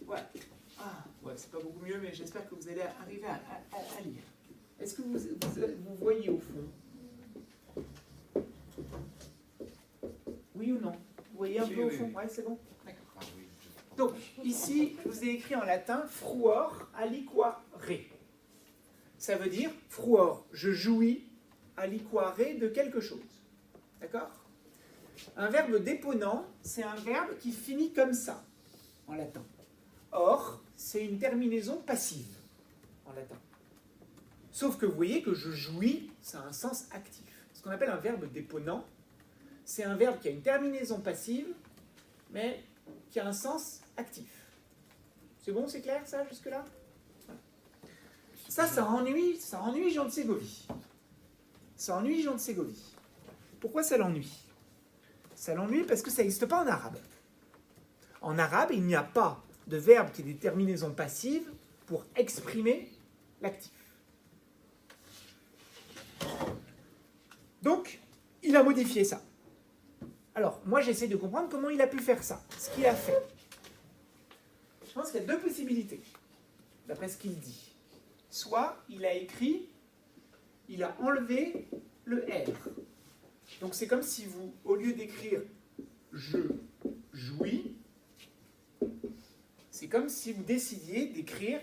Voilà. Ah, ouais, c'est pas beaucoup mieux, mais j'espère que vous allez arriver à lire. Est-ce que vous voyez au fond? Oui ou non? Vous voyez un peu au fond? Ouais, c'est bon? D'accord. Ah, oui. Donc, ici, je vous ai écrit en latin fruor aliquare. Ça veut dire fruor, je jouis aliquare de quelque chose. D'accord? Un verbe déponent, c'est un verbe qui finit comme ça, en latin. Or, c'est une terminaison passive, en latin. Sauf que vous voyez que je jouis, ça a un sens actif. Ce qu'on appelle un verbe déponent, c'est un verbe qui a une terminaison passive, mais qui a un sens actif. C'est bon, c'est clair ça, jusque-là? Voilà. Ça ennuie Jean de Ségovie. Ça ennuie Jean de Ségovie. Pourquoi ça l'ennuie? Ça l'ennuie parce que ça n'existe pas en arabe. En arabe, il n'y a pas de verbe qui ait des terminaisons passives pour exprimer l'actif. Donc, il a modifié ça. Alors, moi, j'essaie de comprendre comment il a pu faire ça, ce qu'il a fait. Je pense qu'il y a deux possibilités, d'après ce qu'il dit. Soit, il a écrit, il a enlevé le R. Donc, c'est comme si vous, au lieu d'écrire « je jouis », c'est comme si vous décidiez d'écrire,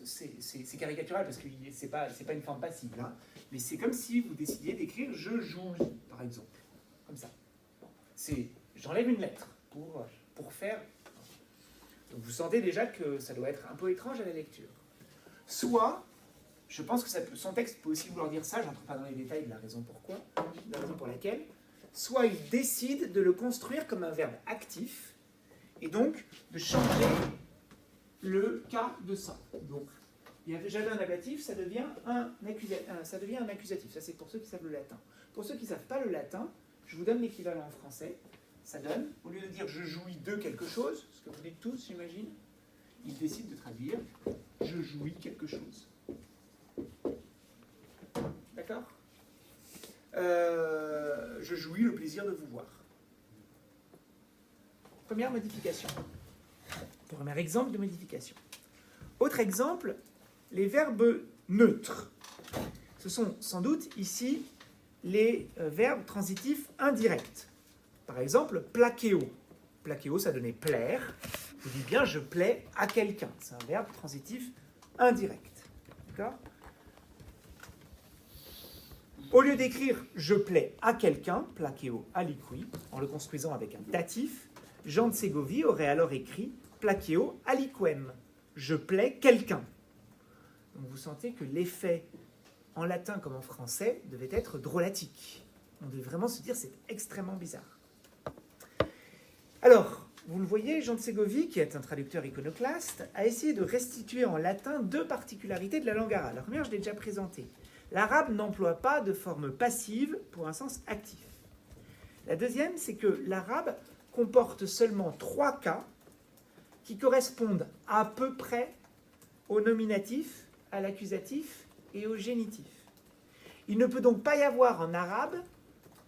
c'est caricatural parce que c'est pas une forme passive, hein, mais c'est comme si vous décidiez d'écrire « je jouis », par exemple, comme ça. J'enlève une lettre pour faire... Donc vous sentez déjà que ça doit être un peu étrange à la lecture. Soit, je pense que son texte peut aussi vouloir dire ça, je n'entre pas dans les détails de la raison pour laquelle, soit il décide de le construire comme un verbe actif, et donc de changer le cas de ça. Donc, j'avais un ablatif, ça devient un accusatif. Ça, c'est pour ceux qui savent le latin. Pour ceux qui ne savent pas le latin, je vous donne l'équivalent en français. Ça donne, au lieu de dire « je jouis de quelque chose », ce que vous dites tous, j'imagine, il décide de traduire « je jouis quelque chose ». D'accord? Je jouis le plaisir de vous voir. Première modification. Premier exemple de modification. Autre exemple, les verbes neutres. Ce sont sans doute ici les verbes transitifs indirects. Par exemple, placéo. Placéo, ça donnait plaire. Je dis bien, je plais à quelqu'un. C'est un verbe transitif indirect. D'accord? Au lieu d'écrire « je plais à quelqu'un », placéo aliqui, en le construisant avec un datif, Jean de Ségovie aurait alors écrit « placéo aliquem », je plais quelqu'un. Donc vous sentez que l'effet en latin comme en français devait être drôlatique. On devait vraiment se dire c'est extrêmement bizarre. Alors, vous le voyez, Jean de Ségovie, qui est un traducteur iconoclaste, a essayé de restituer en latin deux particularités de la langue arabe. La première, je l'ai déjà présentée. L'arabe n'emploie pas de forme passive pour un sens actif. La deuxième, c'est que l'arabe comporte seulement 3 cas qui correspondent à peu près au nominatif, à l'accusatif et au génitif. Il ne peut donc pas y avoir en arabe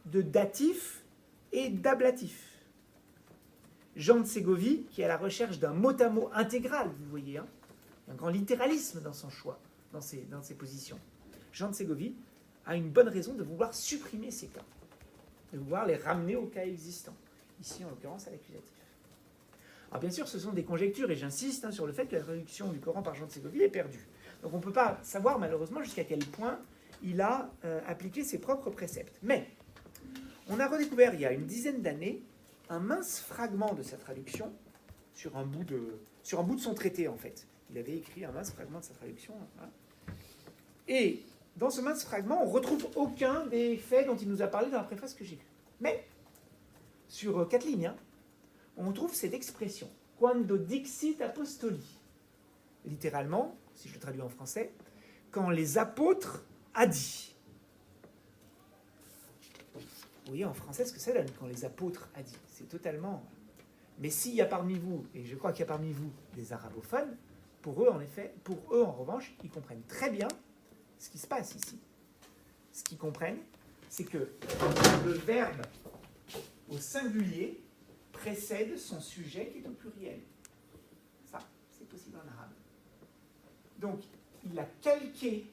de datif et d'ablatif. Jean de Ségovie, qui est à la recherche d'un mot-à-mot intégral, vous voyez, hein, un grand littéralisme dans son choix, dans ses positions. Jean de Ségovie a une bonne raison de vouloir supprimer ces cas, de vouloir les ramener aux cas existants, ici en l'occurrence à l'accusatif. Alors bien sûr, ce sont des conjectures, et j'insiste sur le fait que la traduction du Coran par Jean de Ségovie est perdue. Donc on ne peut pas savoir malheureusement jusqu'à quel point il a appliqué ses propres préceptes. Mais on a redécouvert il y a une dizaine d'années un mince fragment de sa traduction sur un bout de son traité en fait. Il avait écrit un mince fragment de sa traduction. Hein. Et dans ce mince fragment, on ne retrouve aucun des faits dont il nous a parlé dans la préface que j'ai lue. Mais sur 4 lignes, hein, on trouve cette expression « quando dixit apostoli ». Littéralement, si je le traduis en français, « quand les apôtres a dit ». Vous voyez en français ce que ça donne, « quand les apôtres a dit ». C'est totalement... Mais s'il y a parmi vous, et je crois qu'il y a parmi vous des arabophones, pour eux, en revanche, ils comprennent très bien ce qui se passe ici. Ce qu'ils comprennent, c'est que le verbe au singulier précède son sujet qui est au pluriel. Ça, c'est possible en arabe. Donc, il a calqué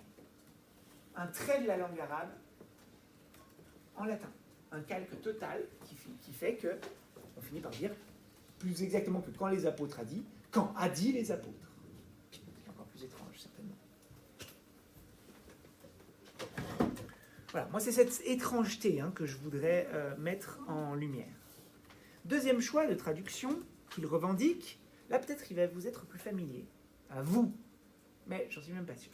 un trait de la langue arabe en latin. Un calque total qui fait que, on finit par dire, plus exactement que quand les apôtres a dit, quand a dit les apôtres. C'est encore plus étrange, certainement. Voilà, moi c'est cette étrangeté que je voudrais mettre en lumière. Deuxième choix de traduction qu'il revendique, là peut-être il va vous être plus familier, à vous, mais j'en suis même pas sûr.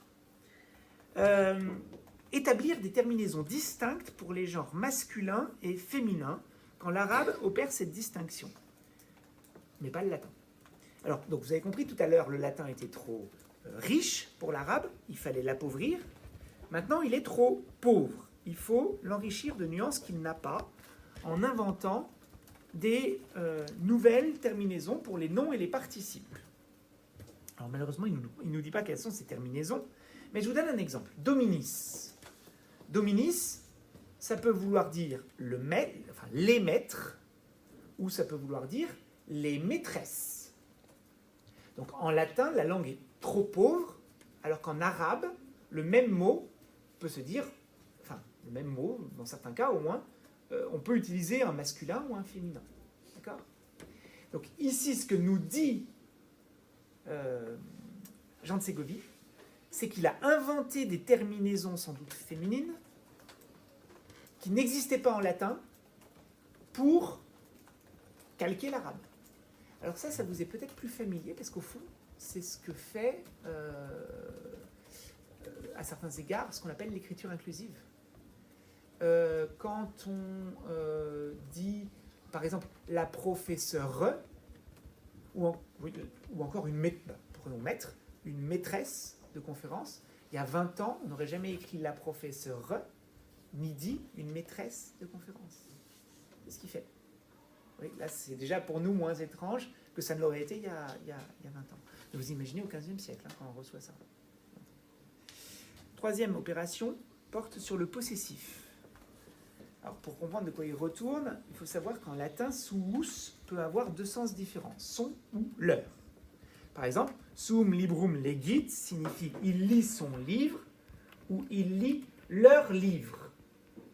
Établir des terminaisons distinctes pour les genres masculins et féminins quand l'arabe opère cette distinction, mais pas le latin. Alors, donc vous avez compris tout à l'heure, le latin était trop riche pour l'arabe, il fallait l'appauvrir. Maintenant, il est trop pauvre. Il faut l'enrichir de nuances qu'il n'a pas en inventant des nouvelles terminaisons pour les noms et les participes. Alors malheureusement, il ne nous dit pas quelles sont ces terminaisons, mais je vous donne un exemple. Dominis. Dominis, ça peut vouloir dire les maîtres, ou ça peut vouloir dire les maîtresses. Donc en latin, la langue est trop pauvre, alors qu'en arabe, le même mot peut se dire, le même mot, dans certains cas au moins, on peut utiliser un masculin ou un féminin. D'accord ? Donc ici, ce que nous dit Jean de Ségovie, c'est qu'il a inventé des terminaisons sans doute féminines qui n'existaient pas en latin pour calquer l'arabe. Alors ça vous est peut-être plus familier parce qu'au fond, c'est ce que fait à certains égards ce qu'on appelle l'écriture inclusive. Quand on dit, par exemple, la professeure, ou encore prenons maître, une maîtresse de conférence, il y a 20 ans, on n'aurait jamais écrit la professeure, ni dit une maîtresse de conférence. C'est ce qu'il fait. Oui, là, c'est déjà pour nous moins étrange que ça ne l'aurait été il y a 20 ans. Mais vous imaginez au XVe siècle, quand on reçoit ça. Troisième opération porte sur le possessif. Alors, pour comprendre de quoi il retourne, il faut savoir qu'en latin, suus peut avoir deux sens différents, son ou leur. Par exemple, sum librum legit signifie il lit son livre ou il lit leur livre.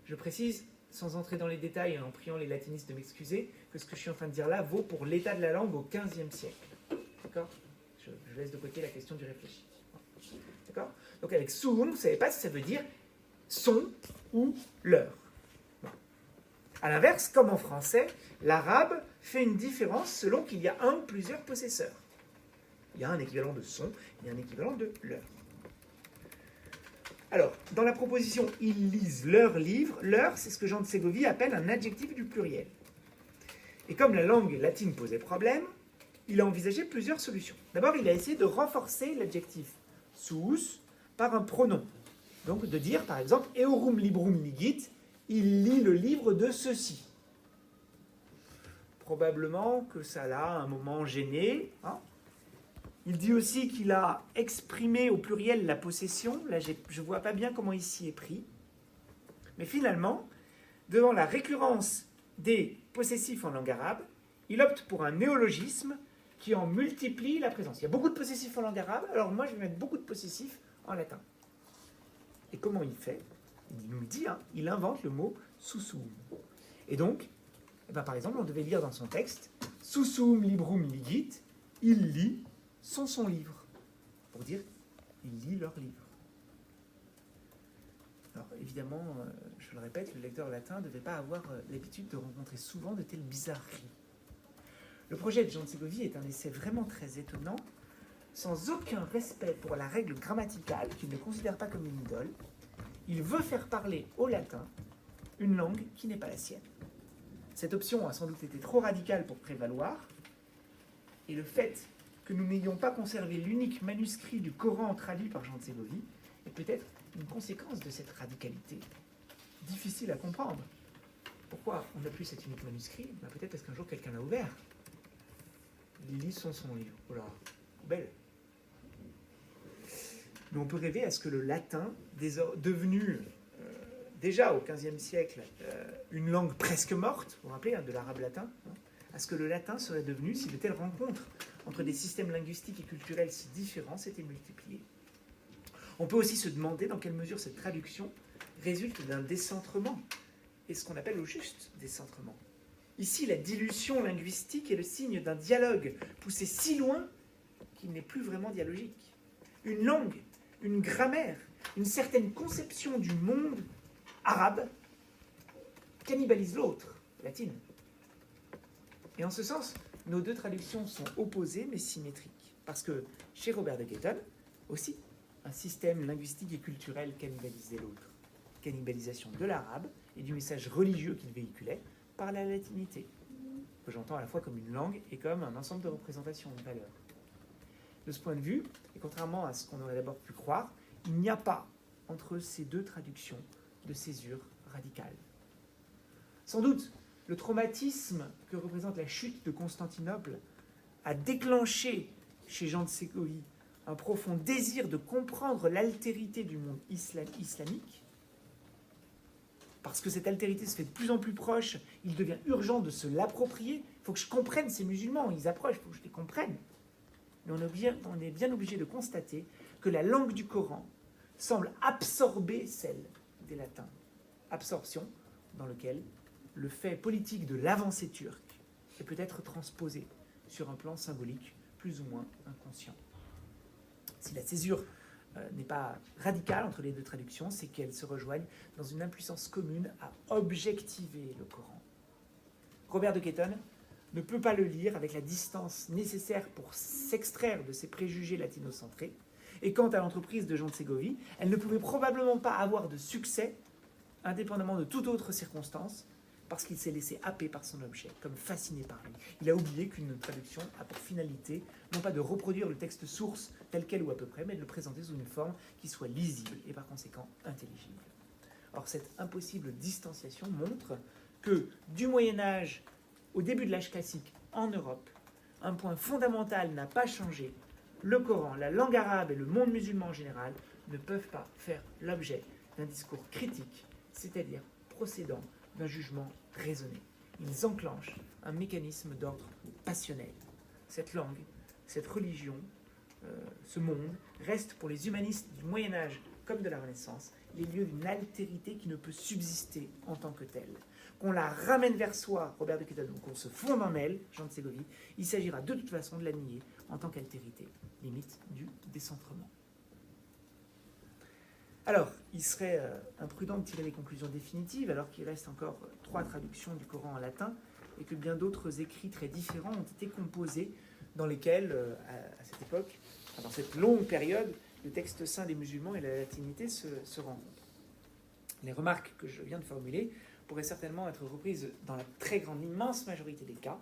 Je précise, sans entrer dans les détails et en priant les latinistes de m'excuser, que ce que je suis en train de dire là vaut pour l'état de la langue au XVe siècle. D'accord ? Je laisse de côté la question du réfléchi. D'accord ? Donc avec sum, vous ne savez pas si ça veut dire son ou leur. A l'inverse, comme en français, l'arabe fait une différence selon qu'il y a un ou plusieurs possesseurs. Il y a un équivalent de son, il y a un équivalent de leur. Alors, dans la proposition « ils lisent leur livre », leur, c'est ce que Jean de Ségovie appelle un adjectif du pluriel. Et comme la langue latine posait problème, il a envisagé plusieurs solutions. D'abord, il a essayé de renforcer l'adjectif « suus » par un pronom. Donc, de dire, par exemple, « eorum librum ligit », il lit le livre de ceci. Probablement que ça l'a un moment gêné. Il dit aussi qu'il a exprimé au pluriel la possession. Là, je ne vois pas bien comment il s'y est pris. Mais finalement, devant la récurrence des possessifs en langue arabe, il opte pour un néologisme qui en multiplie la présence. Il y a beaucoup de possessifs en langue arabe, alors moi je vais mettre beaucoup de possessifs en latin. Et comment il fait ? Il nous le dit, il invente le mot susum. Et donc, par exemple, on devait lire dans son texte susum librum ligit, il lit son livre. Pour dire, il lit leur livre. Alors évidemment, je le répète, le lecteur latin ne devait pas avoir l'habitude de rencontrer souvent de telles bizarreries. Le projet de Jean de Ségovie est un essai vraiment très étonnant, sans aucun respect pour la règle grammaticale qu'il ne considère pas comme une idole. Il veut faire parler au latin une langue qui n'est pas la sienne. Cette option a sans doute été trop radicale pour prévaloir, et le fait que nous n'ayons pas conservé l'unique manuscrit du Coran traduit par Jean de Ségovie est peut-être une conséquence de cette radicalité. Difficile à comprendre. Pourquoi on n'a plus cet unique manuscrit ? Peut-être parce qu'un jour quelqu'un l'a ouvert. Il lit son livre. Oh là, belle. Mais on peut rêver à ce que le latin, devenu déjà au XVe siècle une langue presque morte, vous vous rappelez de l'arabe latin, à ce que le latin serait devenu, si de telles rencontres entre des systèmes linguistiques et culturels si différents s'étaient multipliées. On peut aussi se demander dans quelle mesure cette traduction résulte d'un décentrement, et ce qu'on appelle au juste décentrement. Ici, la dilution linguistique est le signe d'un dialogue poussé si loin qu'il n'est plus vraiment dialogique. Une langue, une grammaire, une certaine conception du monde arabe cannibalise l'autre, latine. Et en ce sens, nos deux traductions sont opposées mais symétriques. Parce que chez Robert de Guéton, aussi, un système linguistique et culturel cannibalisait l'autre. Cannibalisation de l'arabe et du message religieux qu'il véhiculait par la latinité, que j'entends à la fois comme une langue et comme un ensemble de représentations, de valeurs. De ce point de vue, et contrairement à ce qu'on aurait d'abord pu croire, il n'y a pas entre ces deux traductions de césure radicale. Sans doute, le traumatisme que représente la chute de Constantinople a déclenché chez Jean de Ségovie un profond désir de comprendre l'altérité du monde islamique. Parce que cette altérité se fait de plus en plus proche, il devient urgent de se l'approprier. Il faut que je comprenne ces musulmans, ils approchent, il faut que je les comprenne. Mais on est bien obligé de constater que la langue du Coran semble absorber celle des latins. Absorption dans laquelle le fait politique de l'avancée turque est peut-être transposé sur un plan symbolique plus ou moins inconscient. Si la césure n'est pas radicale entre les deux traductions, c'est qu'elles se rejoignent dans une impuissance commune à objectiver le Coran. Robert de Guéton ne peut pas le lire avec la distance nécessaire pour s'extraire de ses préjugés latino-centrés, et quant à l'entreprise de Jean de Ségovie, elle ne pouvait probablement pas avoir de succès, indépendamment de toute autre circonstance, parce qu'il s'est laissé happer par son objet, comme fasciné par lui. Il a oublié qu'une traduction a pour finalité, non pas de reproduire le texte source tel quel ou à peu près, mais de le présenter sous une forme qui soit lisible et par conséquent intelligible. Or, cette impossible distanciation montre que, du Moyen-Âge au début de l'âge classique en Europe, un point fondamental n'a pas changé. Le Coran, la langue arabe et le monde musulman en général ne peuvent pas faire l'objet d'un discours critique, c'est-à-dire procédant d'un jugement raisonné. Ils enclenchent un mécanisme d'ordre passionnel. Cette langue, cette religion, ce monde reste pour les humanistes du Moyen-Âge comme de la Renaissance les lieux d'une altérité qui ne peut subsister en tant que telle. Qu'on la ramène vers soi, Robert de Guéton, ou qu'on se fonde en elle, Jean de Ségovie, il s'agira de toute façon de la nier en tant qu'altérité, limite du décentrement. Alors, il serait imprudent de tirer des conclusions définitives, alors qu'il reste encore 3 traductions du Coran en latin, et que bien d'autres écrits très différents ont été composés, dans lesquels, à cette époque, dans cette longue période, le texte saint des musulmans et la latinité se rencontrent. Les remarques que je viens de formuler pourraient certainement être reprises dans la très grande, immense majorité des cas,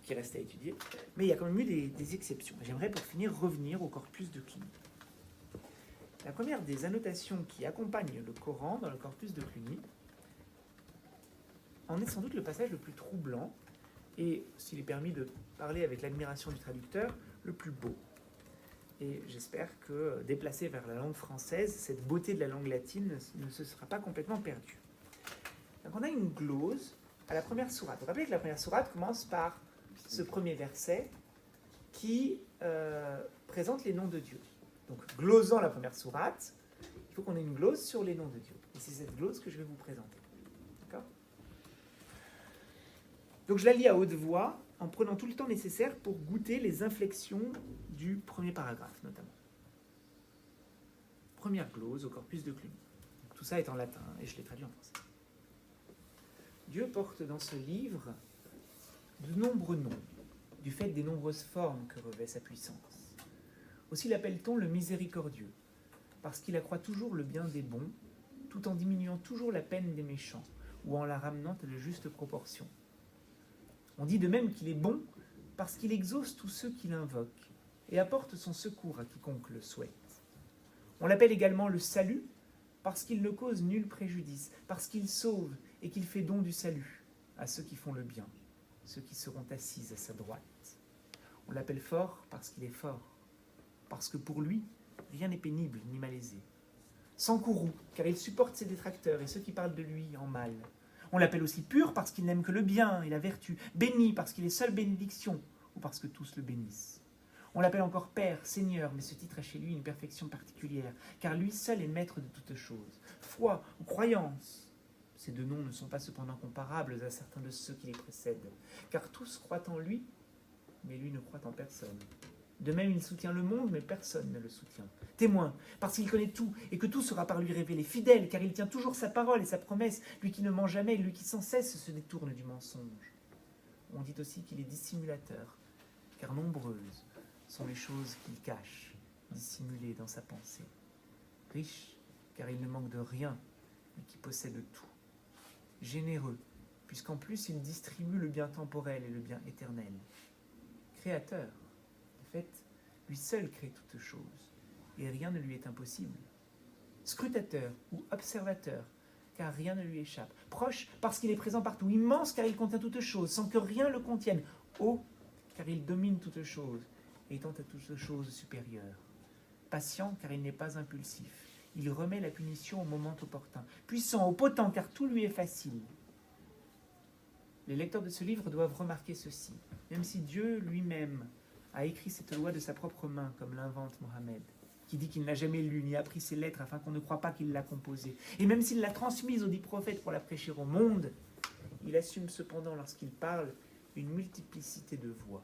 qui restent à étudier, mais il y a quand même eu des exceptions. J'aimerais pour finir revenir au corpus de Cluny. La première des annotations qui accompagnent le Coran dans le corpus de Cluny en est sans doute le passage le plus troublant et, s'il est permis de parler avec l'admiration du traducteur, le plus beau. Et j'espère que, déplacé vers la langue française, cette beauté de la langue latine ne se sera pas complètement perdue. Donc on a une glose à la première sourate. Vous vous rappelez que la première sourate commence par ce premier verset qui présente les noms de Dieu. Donc, glosant la première sourate, il faut qu'on ait une glose sur les noms de Dieu. Et c'est cette glose que je vais vous présenter. D'accord ? Donc, je la lis à haute voix, en prenant tout le temps nécessaire pour goûter les inflexions du premier paragraphe, notamment. Première glose au corpus de Cluny. Tout ça est en latin, et je l'ai traduit en français. Dieu porte dans ce livre de nombreux noms, du fait des nombreuses formes que revêt sa puissance. Aussi l'appelle-t-on le miséricordieux, parce qu'il accroît toujours le bien des bons, tout en diminuant toujours la peine des méchants, ou en la ramenant à de justes proportions. On dit de même qu'il est bon, parce qu'il exauce tous ceux qui l'invoquent, et apporte son secours à quiconque le souhaite. On l'appelle également le salut, parce qu'il ne cause nul préjudice, parce qu'il sauve et qu'il fait don du salut à ceux qui font le bien, ceux qui seront assis à sa droite. On l'appelle fort parce qu'il est fort, parce que pour lui, rien n'est pénible ni malaisé. Sans courroux, car il supporte ses détracteurs et ceux qui parlent de lui en mal. On l'appelle aussi pur parce qu'il n'aime que le bien et la vertu, béni parce qu'il est seule bénédiction, ou parce que tous le bénissent. On l'appelle encore Père, Seigneur, mais ce titre a chez lui une perfection particulière, car lui seul est maître de toutes choses. Foi ou croyance, ces deux noms ne sont pas cependant comparables à certains de ceux qui les précèdent, car tous croient en lui, mais lui ne croit en personne. De même, il soutient le monde, mais personne ne le soutient. Témoin, parce qu'il connaît tout, et que tout sera par lui révélé. Fidèle, car il tient toujours sa parole et sa promesse, lui qui ne ment jamais, lui qui sans cesse se détourne du mensonge. On dit aussi qu'il est dissimulateur, car nombreuses sont les choses qu'il cache, dissimulées dans sa pensée. Riche, car il ne manque de rien, mais qui possède tout. Généreux, puisqu'en plus il distribue le bien temporel et le bien éternel. Créateur, de fait, lui seul crée toutes choses, et rien ne lui est impossible. Scrutateur ou observateur, car rien ne lui échappe. Proche, parce qu'il est présent partout. Immense, car il contient toutes choses, sans que rien le contienne. Haut, car il domine toutes choses, étant à toutes choses supérieur. Patient, car il n'est pas impulsif. Il remet la punition au moment opportun. Puissant, potent, car tout lui est facile. Les lecteurs de ce livre doivent remarquer ceci. Même si Dieu lui-même a écrit cette loi de sa propre main, comme l'invente Mohammed, qui dit qu'il n'a jamais lu ni appris ses lettres afin qu'on ne croie pas qu'il l'a composée, et même s'il l'a transmise aux 10 prophètes pour la prêcher au monde, il assume cependant, lorsqu'il parle, une multiplicité de voix.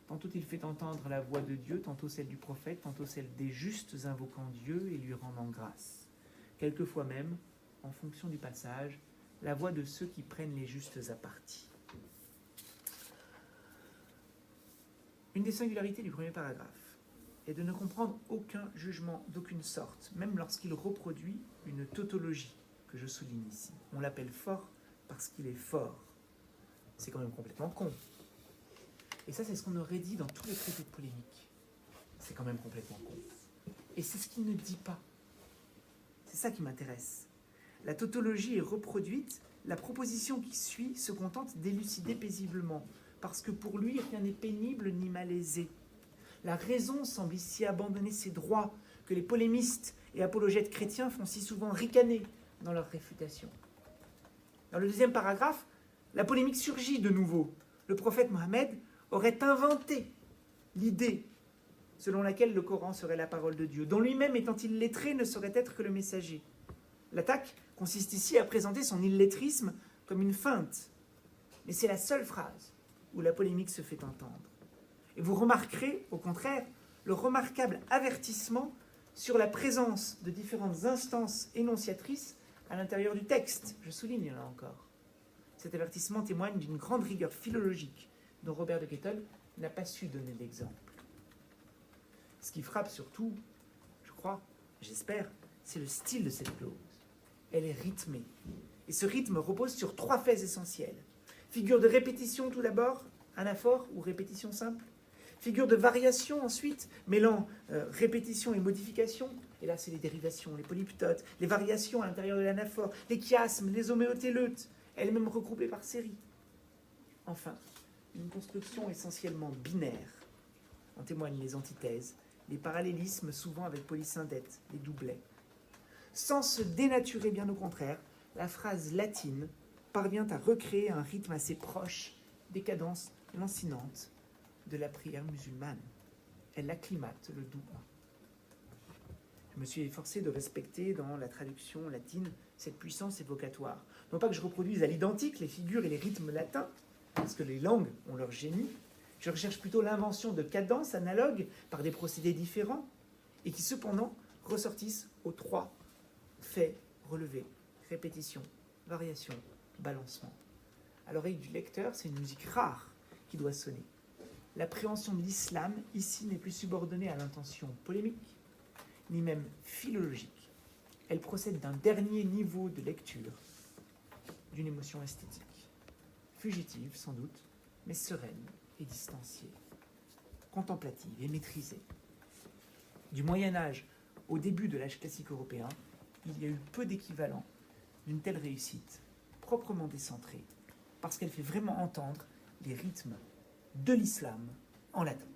Tantôt il fait entendre la voix de Dieu, tantôt celle du prophète, tantôt celle des justes invoquant Dieu et lui rendant grâce. Quelquefois même, en fonction du passage, la voix de ceux qui prennent les justes à partie. Une des singularités du premier paragraphe est de ne comprendre aucun jugement d'aucune sorte, même lorsqu'il reproduit une tautologie, que je souligne ici. On l'appelle fort parce qu'il est fort. C'est quand même complètement con. Et ça, c'est ce qu'on aurait dit dans tous les traités de polémique. C'est quand même complètement con. Et c'est ce qu'il ne dit pas. C'est ça qui m'intéresse. La tautologie est reproduite, la proposition qui suit se contente d'élucider paisiblement, parce que pour lui, rien n'est pénible ni malaisé. La raison semble ici abandonner ses droits que les polémistes et apologètes chrétiens font si souvent ricaner dans leur réfutation. Dans le deuxième paragraphe, la polémique surgit de nouveau. Le prophète Mohammed aurait inventé l'idée selon laquelle le Coran serait la parole de Dieu, dont lui-même, étant illettré, ne saurait être que le messager. L'attaque consiste ici à présenter son illettrisme comme une feinte. Mais c'est la seule phrase où la polémique se fait entendre. Et vous remarquerez, au contraire, le remarquable avertissement sur la présence de différentes instances énonciatrices à l'intérieur du texte. Je souligne là encore. Cet avertissement témoigne d'une grande rigueur philologique dont Robert de Kettel n'a pas su donner l'exemple. Ce qui frappe surtout, je crois, j'espère, c'est le style de cette clause. Elle est rythmée. Et ce rythme repose sur 3 faits essentiels. Figure de répétition tout d'abord, anaphore ou répétition simple. Figure de variation ensuite, mêlant répétition et modification. Et là, c'est les dérivations, les polyptotes, les variations à l'intérieur de l'anaphore, les chiasmes, les homéotéleutes, elles-mêmes regroupées par série. Enfin, une construction essentiellement binaire. En témoignent les antithèses, les parallélismes souvent avec polysynthètes, les doublets. Sans se dénaturer, bien au contraire, la phrase latine parvient à recréer un rythme assez proche des cadences lancinantes de la prière musulmane. Elle acclimate le doux. Je me suis efforcé de respecter dans la traduction latine cette puissance évocatoire. Non pas que je reproduise à l'identique les figures et les rythmes latins, parce que les langues ont leur génie. Je recherche plutôt l'invention de cadences analogues par des procédés différents et qui cependant ressortissent aux 3 faits relevés: répétition, variation, balancement. À l'oreille du lecteur, c'est une musique rare qui doit sonner. L'appréhension de l'islam ici n'est plus subordonnée à l'intention polémique, ni même philologique. Elle procède d'un dernier niveau de lecture, d'une émotion esthétique. Fugitive, sans doute, mais sereine et distanciée, contemplative et maîtrisée. Du Moyen-Âge au début de l'âge classique européen, il y a eu peu d'équivalent d'une telle réussite, proprement décentrée, parce qu'elle fait vraiment entendre les rythmes de l'islam en latin.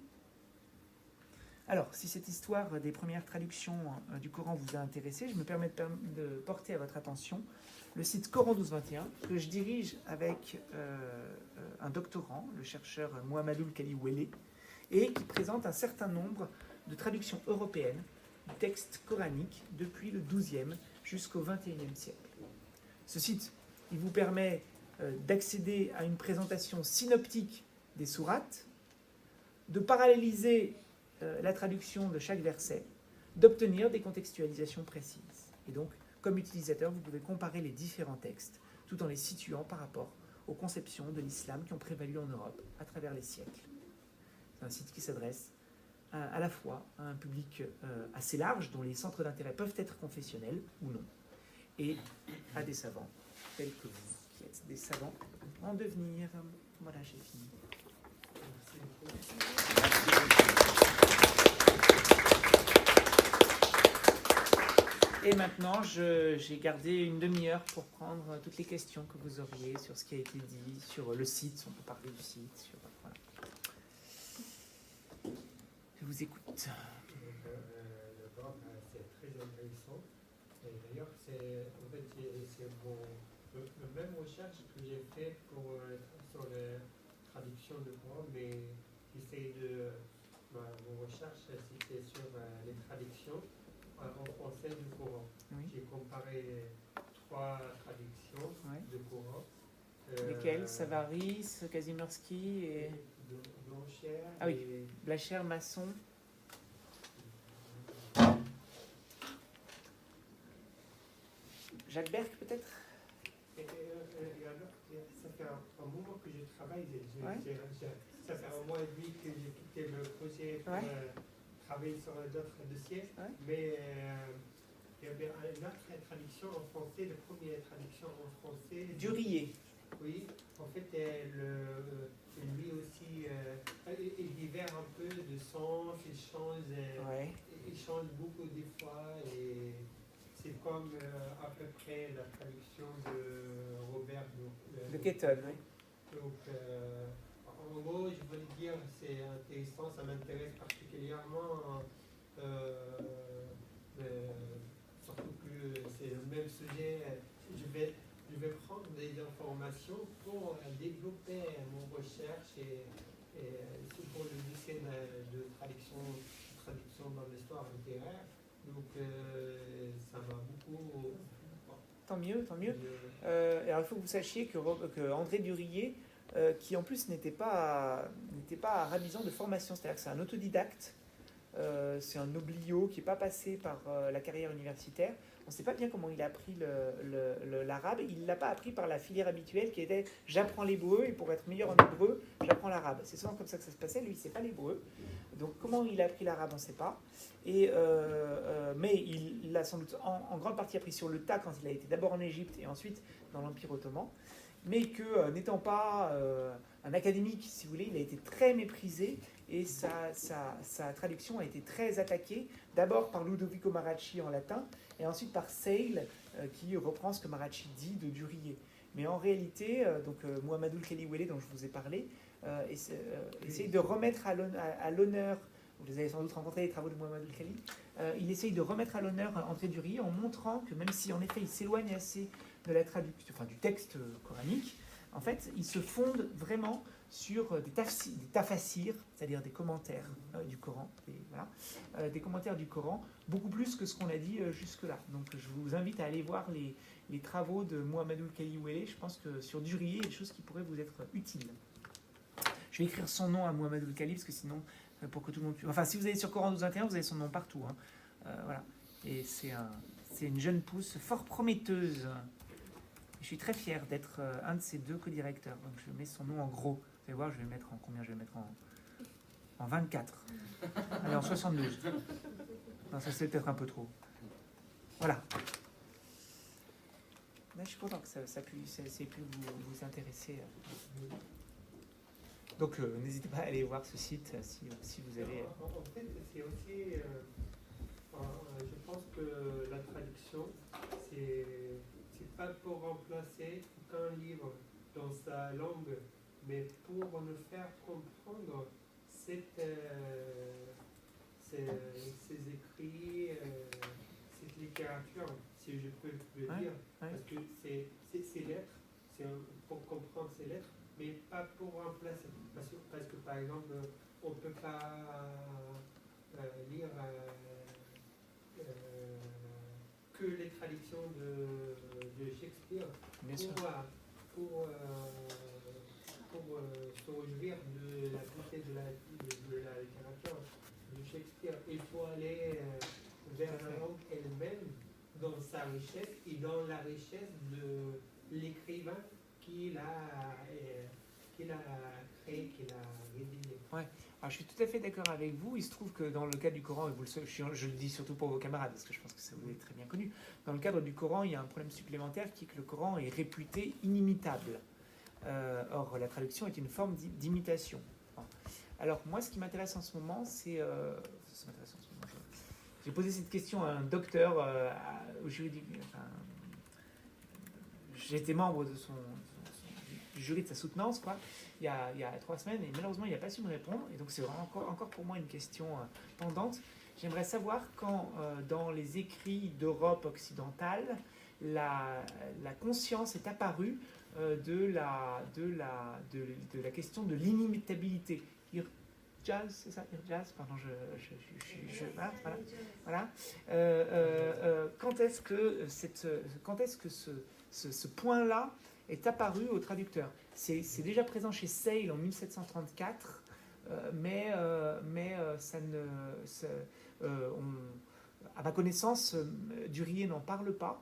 Alors, si cette histoire des premières traductions du Coran vous a intéressé, je me permets de porter à votre attention le site Coran 1221, que je dirige avec un doctorant, le chercheur Mohamedou Kaliwele, et qui présente un certain nombre de traductions européennes du texte coranique depuis le XIIe jusqu'au XXIe siècle. Ce site, il vous permet d'accéder à une présentation synoptique des sourates, de paralléliser la traduction de chaque verset, d'obtenir des contextualisations précises. Et donc, comme utilisateur, vous pouvez comparer les différents textes tout en les situant par rapport aux conceptions de l'islam qui ont prévalu en Europe à travers les siècles. C'est un site qui s'adresse à la fois à un public assez large, dont les centres d'intérêt peuvent être confessionnels ou non, et à des savants tels que vous, qui êtes des savants en devenir. Voilà, j'ai fini. Et maintenant, j'ai gardé une demi-heure pour prendre toutes les questions que vous auriez sur ce qui a été dit, sur le site, on peut parler du site, sur, voilà. Je vous écoute. Le blog, c'est très intéressant. Et d'ailleurs, c'est la même recherche que j'ai faite sur la traduction du Coran, mais j'essaie de. Mon recherche, c'était sur les traductions en français du Coran. Oui. J'ai comparé 3 traductions du Coran. Lesquelles? Savaris, Kazimierski et. Blanchère. Ah oui, et Blacher, Masson. Jacques Berck, peut-être? et alors, ça fait un moment que je travaille. Ça fait un mois et demi que j'ai quitté le projet pour travailler sur d'autres dossiers. Ouais. Mais il y avait une autre traduction en français, la première traduction en français. Durillet. Oui, en fait, lui aussi, il divers un peu de sens, il change beaucoup des fois, et c'est comme à peu près la traduction de Robert De Ketton, oui. Donc, en gros, je veux dire, c'est intéressant, ça m'intéresse particulièrement, surtout que c'est le même sujet. Je vais prendre des informations pour développer mon recherche et pour le dossier de traduction dans l'histoire littéraire. Donc ça m'a beaucoup. Tant mieux, tant mieux. Alors il faut que vous sachiez que André Durillet, qui en plus n'était pas arabisant de formation, c'est-à-dire que c'est un autodidacte, c'est un oblio qui n'est pas passé par la carrière universitaire. On ne sait pas bien comment il a appris l'arabe. Il ne l'a pas appris par la filière habituelle qui était j'apprends l'hébreu et pour être meilleur en hébreu, j'apprends l'arabe. C'est souvent comme ça que ça se passait. Lui, il ne sait pas l'hébreu. Donc comment il a appris l'arabe, on ne sait pas. Mais il a sans doute en grande partie appris sur le tas quand il a été d'abord en Égypte et ensuite dans l'Empire ottoman. Mais que n'étant pas un académique, si vous voulez, il a été très méprisé et sa traduction a été très attaquée, d'abord par Ludovico Maracci en latin et ensuite par Seyle qui reprend ce que Maracci dit de Durillet. Mais en réalité, Muhammadul Kaliwele dont je vous ai parlé, essaye de remettre à l'honneur, vous avez sans doute rencontré les travaux de Muhammadul Kali, il essaye de remettre à l'honneur André Durillet en montrant que même si en effet il s'éloigne assez de la traduction, du texte coranique, en fait, il se fonde vraiment sur des tafassirs, c'est-à-dire des commentaires du Coran, des commentaires du Coran, beaucoup plus que ce qu'on a dit jusque-là. Donc je vous invite à aller voir les travaux de Muhammadul Kaliwele. Je pense que sur Durillet, il y a des choses qui pourraient vous être utiles. Je vais écrire son nom à Muhammadul Kali, parce que sinon, pour que tout le monde... Enfin, si vous allez sur Coran 1221, vous avez son nom partout. Voilà. Et c'est une jeune pousse fort prometteuse. Je suis très fier d'être un de ces 2 co-directeurs. Donc je mets son nom en gros. Vous allez voir, je vais mettre en combien? Je vais mettre en 24. Allez, en 72. Non, ça c'est peut-être un peu trop. Voilà. Là, je suis content que ça puisse vous intéresser. Donc n'hésitez pas à aller voir ce site si vous avez... En fait, c'est aussi... je pense que la traduction, c'est pas pour remplacer aucun livre dans sa langue, mais pour nous faire comprendre ces écrits, cette littérature, si je peux le dire, parce que ces lettres, pour comprendre ces lettres, mais pas pour remplacer. Parce que par exemple, on ne peut pas lire que les traductions de Shakespeare pour se réjouir de la beauté de la littérature. de Shakespeare. Il faut aller vers la langue elle-même, dans sa richesse et dans la richesse de l'écrivain qu'il a créé, qu'il a rédigé. Ouais. Alors, je suis tout à fait d'accord avec vous. Il se trouve que dans le cadre du Coran, et vous je le dis surtout pour vos camarades, parce que je pense que ça vous est très bien connu, dans le cadre du Coran, il y a un problème supplémentaire qui est que le Coran est réputé inimitable. Or, la traduction est une forme d'imitation. Alors, moi, ce qui m'intéresse en ce moment, c'est... j'ai posé cette question à un docteur au juridique. J'étais membre de du jury de sa soutenance, quoi, il y a 3 semaines, et malheureusement, il n'a pas su me répondre. Et donc, c'est vraiment encore pour moi une question pendante. J'aimerais savoir quand, dans les écrits d'Europe occidentale, la conscience est apparue de la question de l'inimitabilité. Irjaz, c'est ça, Irjaz, pardon, voilà. Quand est-ce que ce point-là est apparu au traducteur? C'est déjà présent chez Sale en 1734, mais à ma connaissance, Durier n'en parle pas.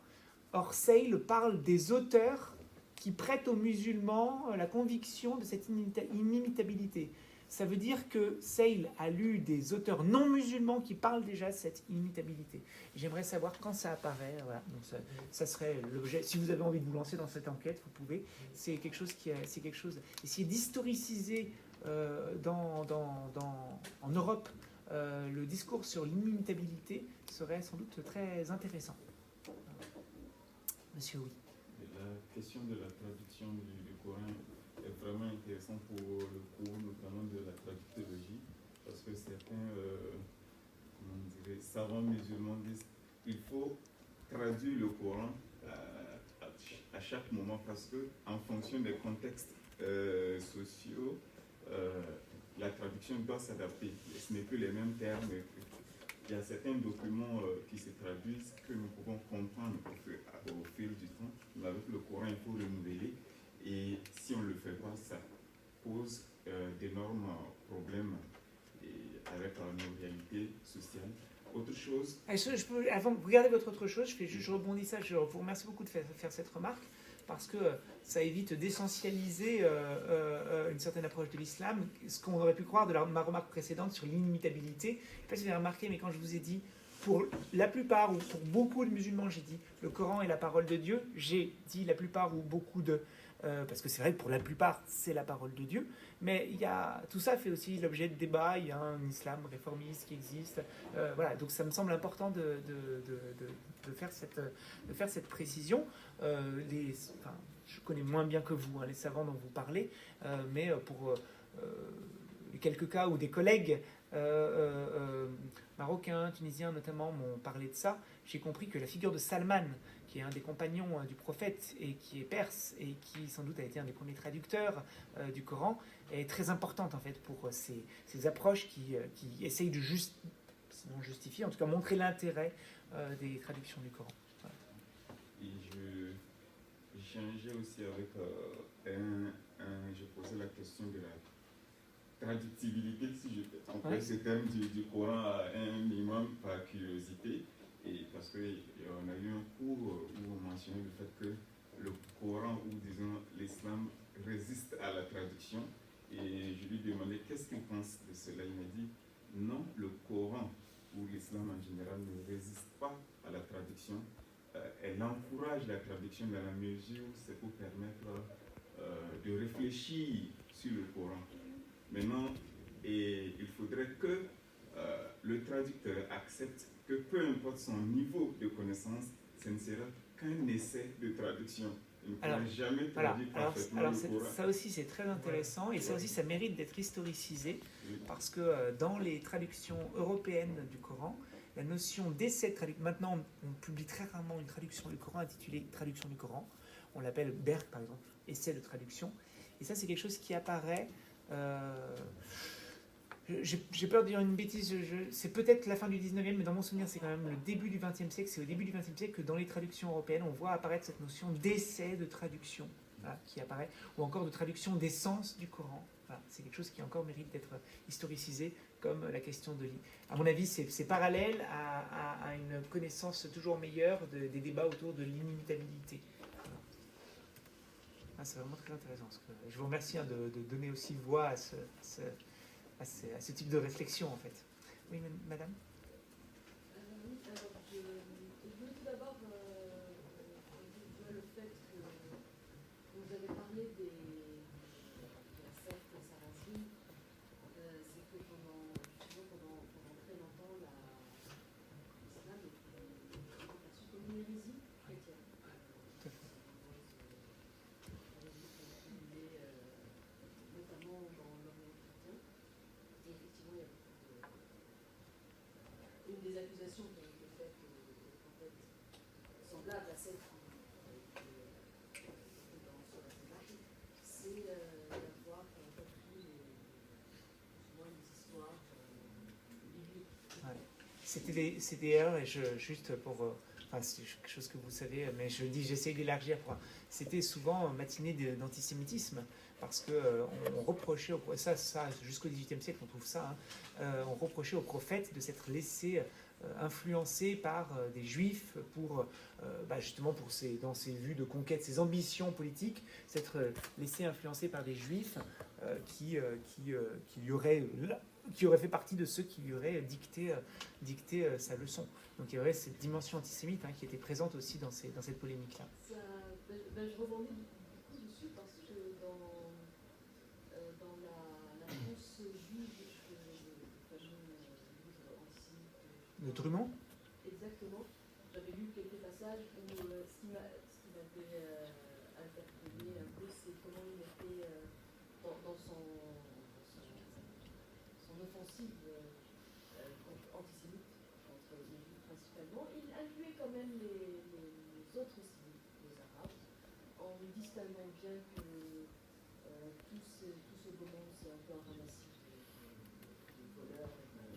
Or, Sale parle des auteurs qui prêtent aux musulmans la conviction de cette inimitabilité. Ça veut dire que Sale a lu des auteurs non musulmans qui parlent déjà de cette inimitabilité. J'aimerais savoir quand ça apparaît. Voilà. Donc ça serait l'objet. Si vous avez envie de vous lancer dans cette enquête, vous pouvez. C'est quelque chose essayer d'historiciser en Europe le discours sur l'inimitabilité serait sans doute très intéressant. Monsieur, oui. La question de la traduction du Coran est vraiment intéressante pour le cours, notamment de la traductologie, parce que certains savants musulmans disent qu'il faut traduire le Coran à chaque moment, parce que en fonction des contextes sociaux, la traduction doit s'adapter. Ce n'est plus les mêmes termes. Il y a certains documents qui se traduisent que nous pouvons comprendre au fil du temps, mais avec le Coran, il faut renouveler. Et si on ne le fait pas, ça pose d'énormes problèmes avec nos réalités sociales. Autre chose. Avant de regarder votre autre chose, je rebondis ça. Je vous remercie beaucoup de faire cette remarque, parce que ça évite d'essentialiser une certaine approche de l'islam, ce qu'on aurait pu croire de ma remarque précédente sur l'inimitabilité. Je ne sais pas si vous avez remarqué, mais quand je vous ai dit, pour la plupart ou pour beaucoup de musulmans, j'ai dit le Coran est la parole de Dieu, j'ai dit la plupart ou beaucoup de... parce que c'est vrai que pour la plupart, c'est la parole de Dieu, mais tout ça fait aussi l'objet de débats. Il y a un islam réformiste qui existe. Voilà, donc ça me semble important de faire cette précision. Je connais moins bien que vous les savants dont vous parlez, mais pour les quelques cas où des collègues marocains, tunisiens notamment m'ont parlé de ça, j'ai compris que la figure de Salman, qui est un des compagnons du prophète et qui est perse et qui sans doute a été un des premiers traducteurs du Coran, est très importante en fait pour ces approches qui essayent de sinon justifier, en tout cas montrer l'intérêt des traductions du Coran. Voilà. Et j'échangeais aussi avec je posais la question de la traductibilité, si je peux employer ce terme du Coran à un imam par curiosité. Et parce qu'on a eu un cours où on mentionnait le fait que le Coran, ou disons l'islam, résiste à la traduction. Et je lui demandais qu'est-ce qu'il pense de cela. Il m'a dit non, le Coran ou l'islam en général ne résiste pas à la traduction. Elle encourage la traduction dans la mesure où c'est pour permettre de réfléchir sur le Coran. Maintenant, il faudrait que le traducteur accepte que peu importe son niveau de connaissance, ce ne sera qu'un essai de traduction. Il ne pourra jamais traduire parfaitement le Coran. Ça aussi, c'est très intéressant, et ça aussi, ça mérite d'être historicisé, parce que dans les traductions européennes du Coran, la notion d'essai de traduction... Maintenant, on publie très rarement une traduction du Coran intitulée « Traduction du Coran ». On l'appelle Berg, par exemple, « Essai de traduction ». Et ça, c'est quelque chose qui apparaît... J'ai peur de dire une bêtise, c'est peut-être la fin du 19e, mais dans mon souvenir, c'est quand même le début du 20e siècle. C'est au début du 20e siècle que dans les traductions européennes, on voit apparaître cette notion d'essai de traduction. voilà, qui apparaît, ou encore de traduction des sens du Coran. Voilà, c'est quelque chose qui encore mérite d'être historicisé, comme la question de l'île. À mon avis, c'est parallèle à une connaissance toujours meilleure des débats autour de l'inimitabilité. Voilà. Ah, c'est vraiment très intéressant. Je vous remercie de donner aussi voix à ce type de réflexion, en fait. Oui, madame? Oui, alors je voulais tout d'abord dire le fait que vous avez parlé de la secte sarrasine, c'est que pendant très longtemps, l'islam était perçu comme une hérésie chrétienne. Notamment dans l'Orient chrétien. Et effectivement, il y a une des accusations qui a été faite, en fait, semblable à celle qui était dans sur la thématique, c'est d'avoir repris souvent des histoires bibliques. Ouais. C'était d'ailleurs, et juste pour... c'est quelque chose que vous savez, mais je dis, j'essaie d'élargir. C'était souvent matinée d'antisémitisme, parce qu'on reprochait, ça jusqu'au XVIIIe siècle, on trouve ça, on reprochait aux prophètes de s'être laissés influencés par des juifs justement dans ses vues de conquête, ses ambitions politiques, s'être laissés influencer par des juifs qui aurait fait partie de ceux qui lui auraient dicté sa leçon. Donc il y aurait cette dimension antisémite qui était présente aussi dans cette polémique-là. Je rebondis beaucoup dessus parce que dans la France juive, le fameux livre antisémite De Drummond? Exactement. J'avais lu quelques passages où ce qui m'avait interpellé un peu, c'est comment il était dans son offensive antisémite contre les juifs principalement. Il incluait quand même les autres aussi, les arabes, en distinguant bien que tout ce beau monde, c'est un peu un ramassis de voleurs, etc.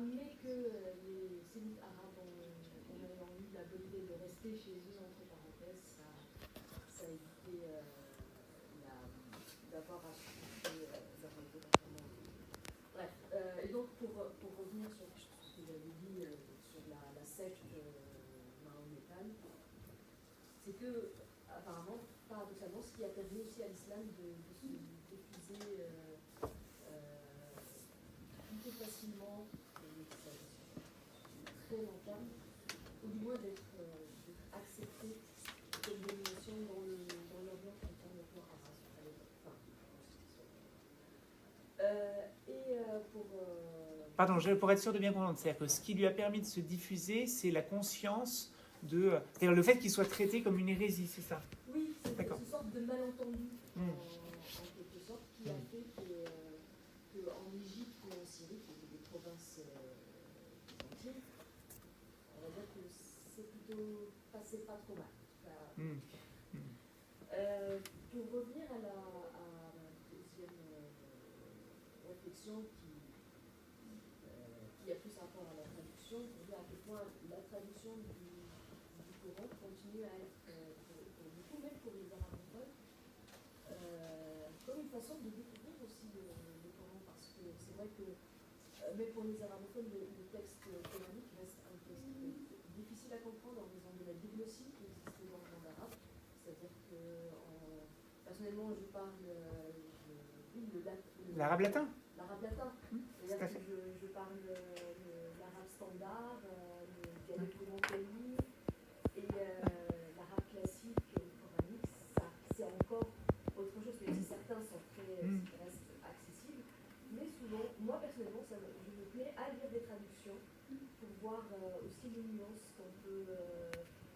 Mais que les sémites arabes, en ayant eu la bonne idée de rester chez eux, entre parenthèses, ça a évité d'avoir à supporter leur comportement. Bref, et donc pour revenir sur ce que j'avais dit sur la secte mahométane, c'est que, apparemment, paradoxalement, ce qui a permis aussi à l'islam de se diffuser plutôt facilement, très longtemps, ou du moins d'être accepté comme domination dans l'Orient chrétien, l'Orient arabe à l'époque. Pardon, pour être sûr de bien comprendre, c'est-à-dire que ce qui lui a permis de se diffuser, c'est la conscience c'est-à-dire le fait qu'il soit traité comme une hérésie, c'est ça? Oui, c'est une sorte de malentendu, en quelque sorte, qui a fait qu'en Égypte ou en Syrie, qui étaient des provinces byzantines, on va dire que c'est plutôt passé pas trop mal. Pour revenir à la deuxième réflexion qui a plus rapport à la traduction, pour dire à quel point la traduction du Coran continue à être, pour beaucoup, même pour les arabophones, comme une façon de découvrir aussi le Coran, parce que c'est vrai que même pour les arabophones, le texte coranique reste un texte difficile à comprendre en raison de la diglossie qui existe dans le monde arabe. C'est-à-dire que, personnellement, je parle l'arabe latin. L'arabe latin. C'est-à-dire que je parle l'arabe standard, le dialecte montaigne et l'arabe classique coranique. C'est encore autre chose, même si certains sont restent accessibles. Mais souvent, moi personnellement, je me plais à lire des traductions pour voir aussi les nuances qu'on peut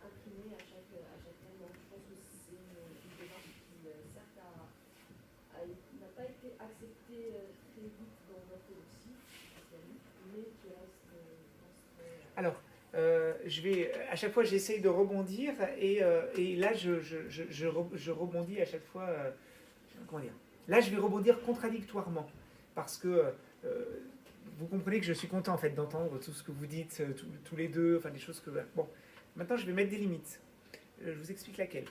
imprimer à chaque langue. Donc je pense que c'est une démarche qui, certes, n'a pas été acceptée très vite dans l'orthodoxie, mais qui reste, je pense, très... Alors, je vais, à chaque fois, j'essaye de rebondir, et là, je rebondis à chaque fois. Comment dire? Là, je vais rebondir contradictoirement, parce que vous comprenez que je suis content en fait d'entendre tout ce que vous dites tous les deux, enfin des choses que. Bon, maintenant, je vais mettre des limites. Je vous explique laquelle.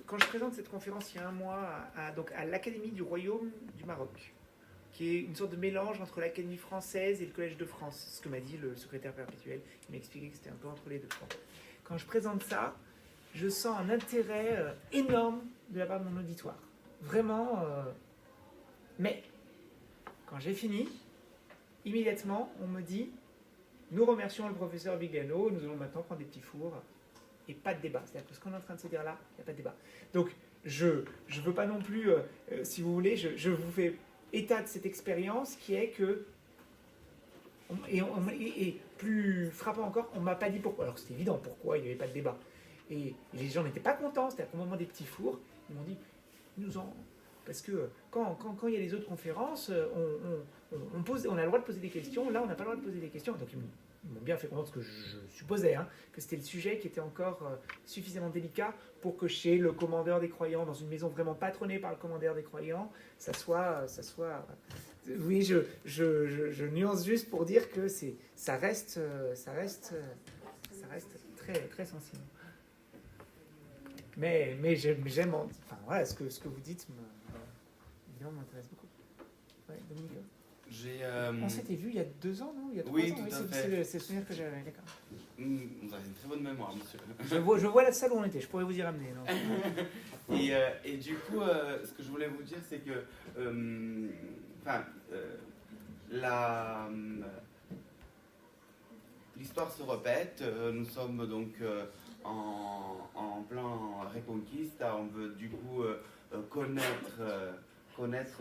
Quand je présente cette conférence il y a un mois donc à l'Académie du Royaume du Maroc, qui est une sorte de mélange entre l'Académie française et le Collège de France, ce que m'a dit le secrétaire perpétuel. Il m'a expliqué que c'était un peu entre les deux. Quand je présente ça, je sens un intérêt énorme de la part de mon auditoire. Vraiment. Mais, quand j'ai fini, immédiatement, on me dit « Nous remercions le professeur Vigano, nous allons maintenant prendre des petits fours. » Et pas de débat. C'est-à-dire que ce qu'on est en train de se dire là, il n'y a pas de débat. Donc, je ne veux pas non plus, si vous voulez, je vous fais état de cette expérience qui est que, et plus frappant encore, on ne m'a pas dit pourquoi. Alors c'était évident pourquoi il n'y avait pas de débat. Et les gens n'étaient pas contents, c'est-à-dire qu'au moment des petits fours, ils m'ont dit, parce que quand il y a les autres conférences, on a le droit de poser des questions, là on n'a pas le droit de poser des questions. Donc ils m'ont bien fait comprendre ce que je supposais, que c'était le sujet qui était encore suffisamment délicat pour que chez le commandeur des croyants, dans une maison vraiment patronnée par le commandeur des croyants, ça soit oui, je nuance juste pour dire que ça reste très, très sensible. Mais j'aime, enfin voilà, ce que vous dites évidemment m'intéresse beaucoup. Ouais, Dominique. On s'était vu il y a 2 ans, non? Il y a 3 oui, ans, tout à fait. C'est le souvenir que j'avais, d'accord. Vous avez une très bonne mémoire, monsieur. Je vois la salle où on était, je pourrais vous y ramener. Non et du coup, ce que je voulais vous dire, c'est que l'histoire se répète. Nous sommes donc en plein Reconquista. On veut du coup connaître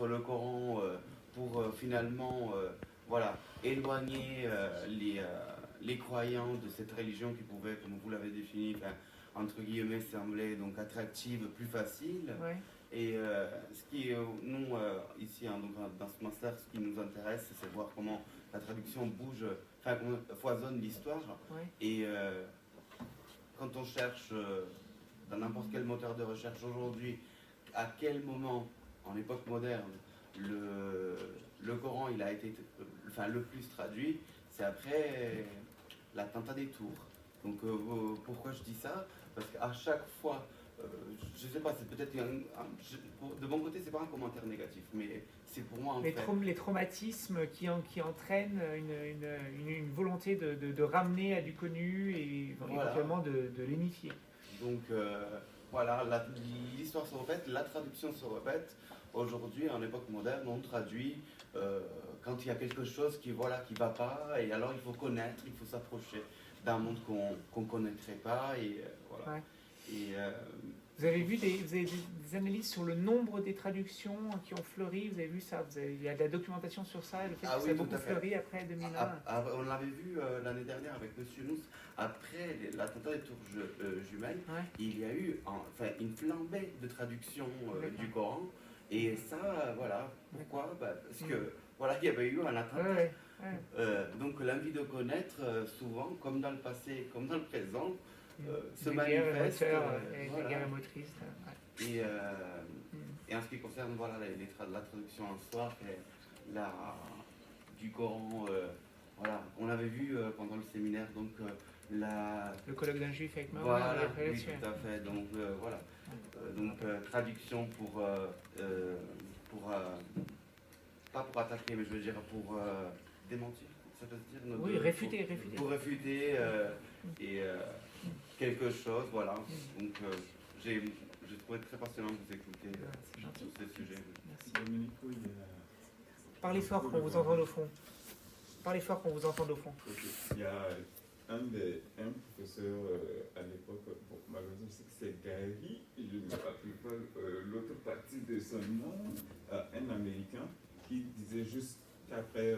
le Coran pour finalement éloigner les croyants de cette religion qui pouvait, comme vous l'avez défini, entre guillemets, sembler donc attractive, plus facile. Ouais. Et ce qui, nous, ici, donc, dans ce master, ce qui nous intéresse, c'est de voir comment la traduction bouge, comment foisonne l'histoire. Ouais. Et quand on cherche dans n'importe quel moteur de recherche aujourd'hui, à quel moment, en époque moderne, le Coran il a été le plus traduit, c'est après l'attentat des Tours. Donc pourquoi je dis ça? Parce qu'à chaque fois, je ne sais pas, c'est peut-être de mon côté, c'est pas un commentaire négatif, mais c'est pour moi les traumatismes qui entraînent une volonté de ramener à du connu et éventuellement de l'énifier. Donc voilà, l'histoire se répète, la traduction se répète. Aujourd'hui, en époque moderne, on traduit quand il y a quelque chose qui va pas, et alors il faut connaître, il faut s'approcher d'un monde qu'on connaîtrait pas, et voilà. Ouais. Et, vous avez des analyses sur le nombre des traductions qui ont fleuri, vous avez vu ça, il y a de la documentation sur ça, le fait que ça a beaucoup fleuri après 2001. On l'avait vu l'année dernière avec M. Nous, après l'attentat des tours jumelles, ouais. Il y a eu une flambée de traduction du Coran, et ça, voilà, pourquoi? Parce que, voilà, il y avait eu un attentat. Ouais. Donc l'envie de connaître, souvent, comme dans le passé, comme dans le présent, se manifeste. Les guerres motrices. Et en ce qui concerne la traduction en soi, du Coran, on avait vu pendant le séminaire donc le colloque d'un juif avec moi. Voilà, oui, tout à fait. Donc voilà. Donc traduction pour pas pour attaquer, mais je veux dire pour démentir. Ça peut se dire. Oui, réfuter. Pour réfuter et quelque chose, voilà. Donc j'ai trouvé très passionnant de vous écouter sur ce sujet. Merci. Domenico, parlez fort qu'on vous entende au fond. Parlez fort qu'on vous entende au fond. Il y a un professeur à l'époque, bon, malheureusement c'est Gary, je ne me rappelle pas l'autre partie de son nom, un Américain, qui disait juste qu'après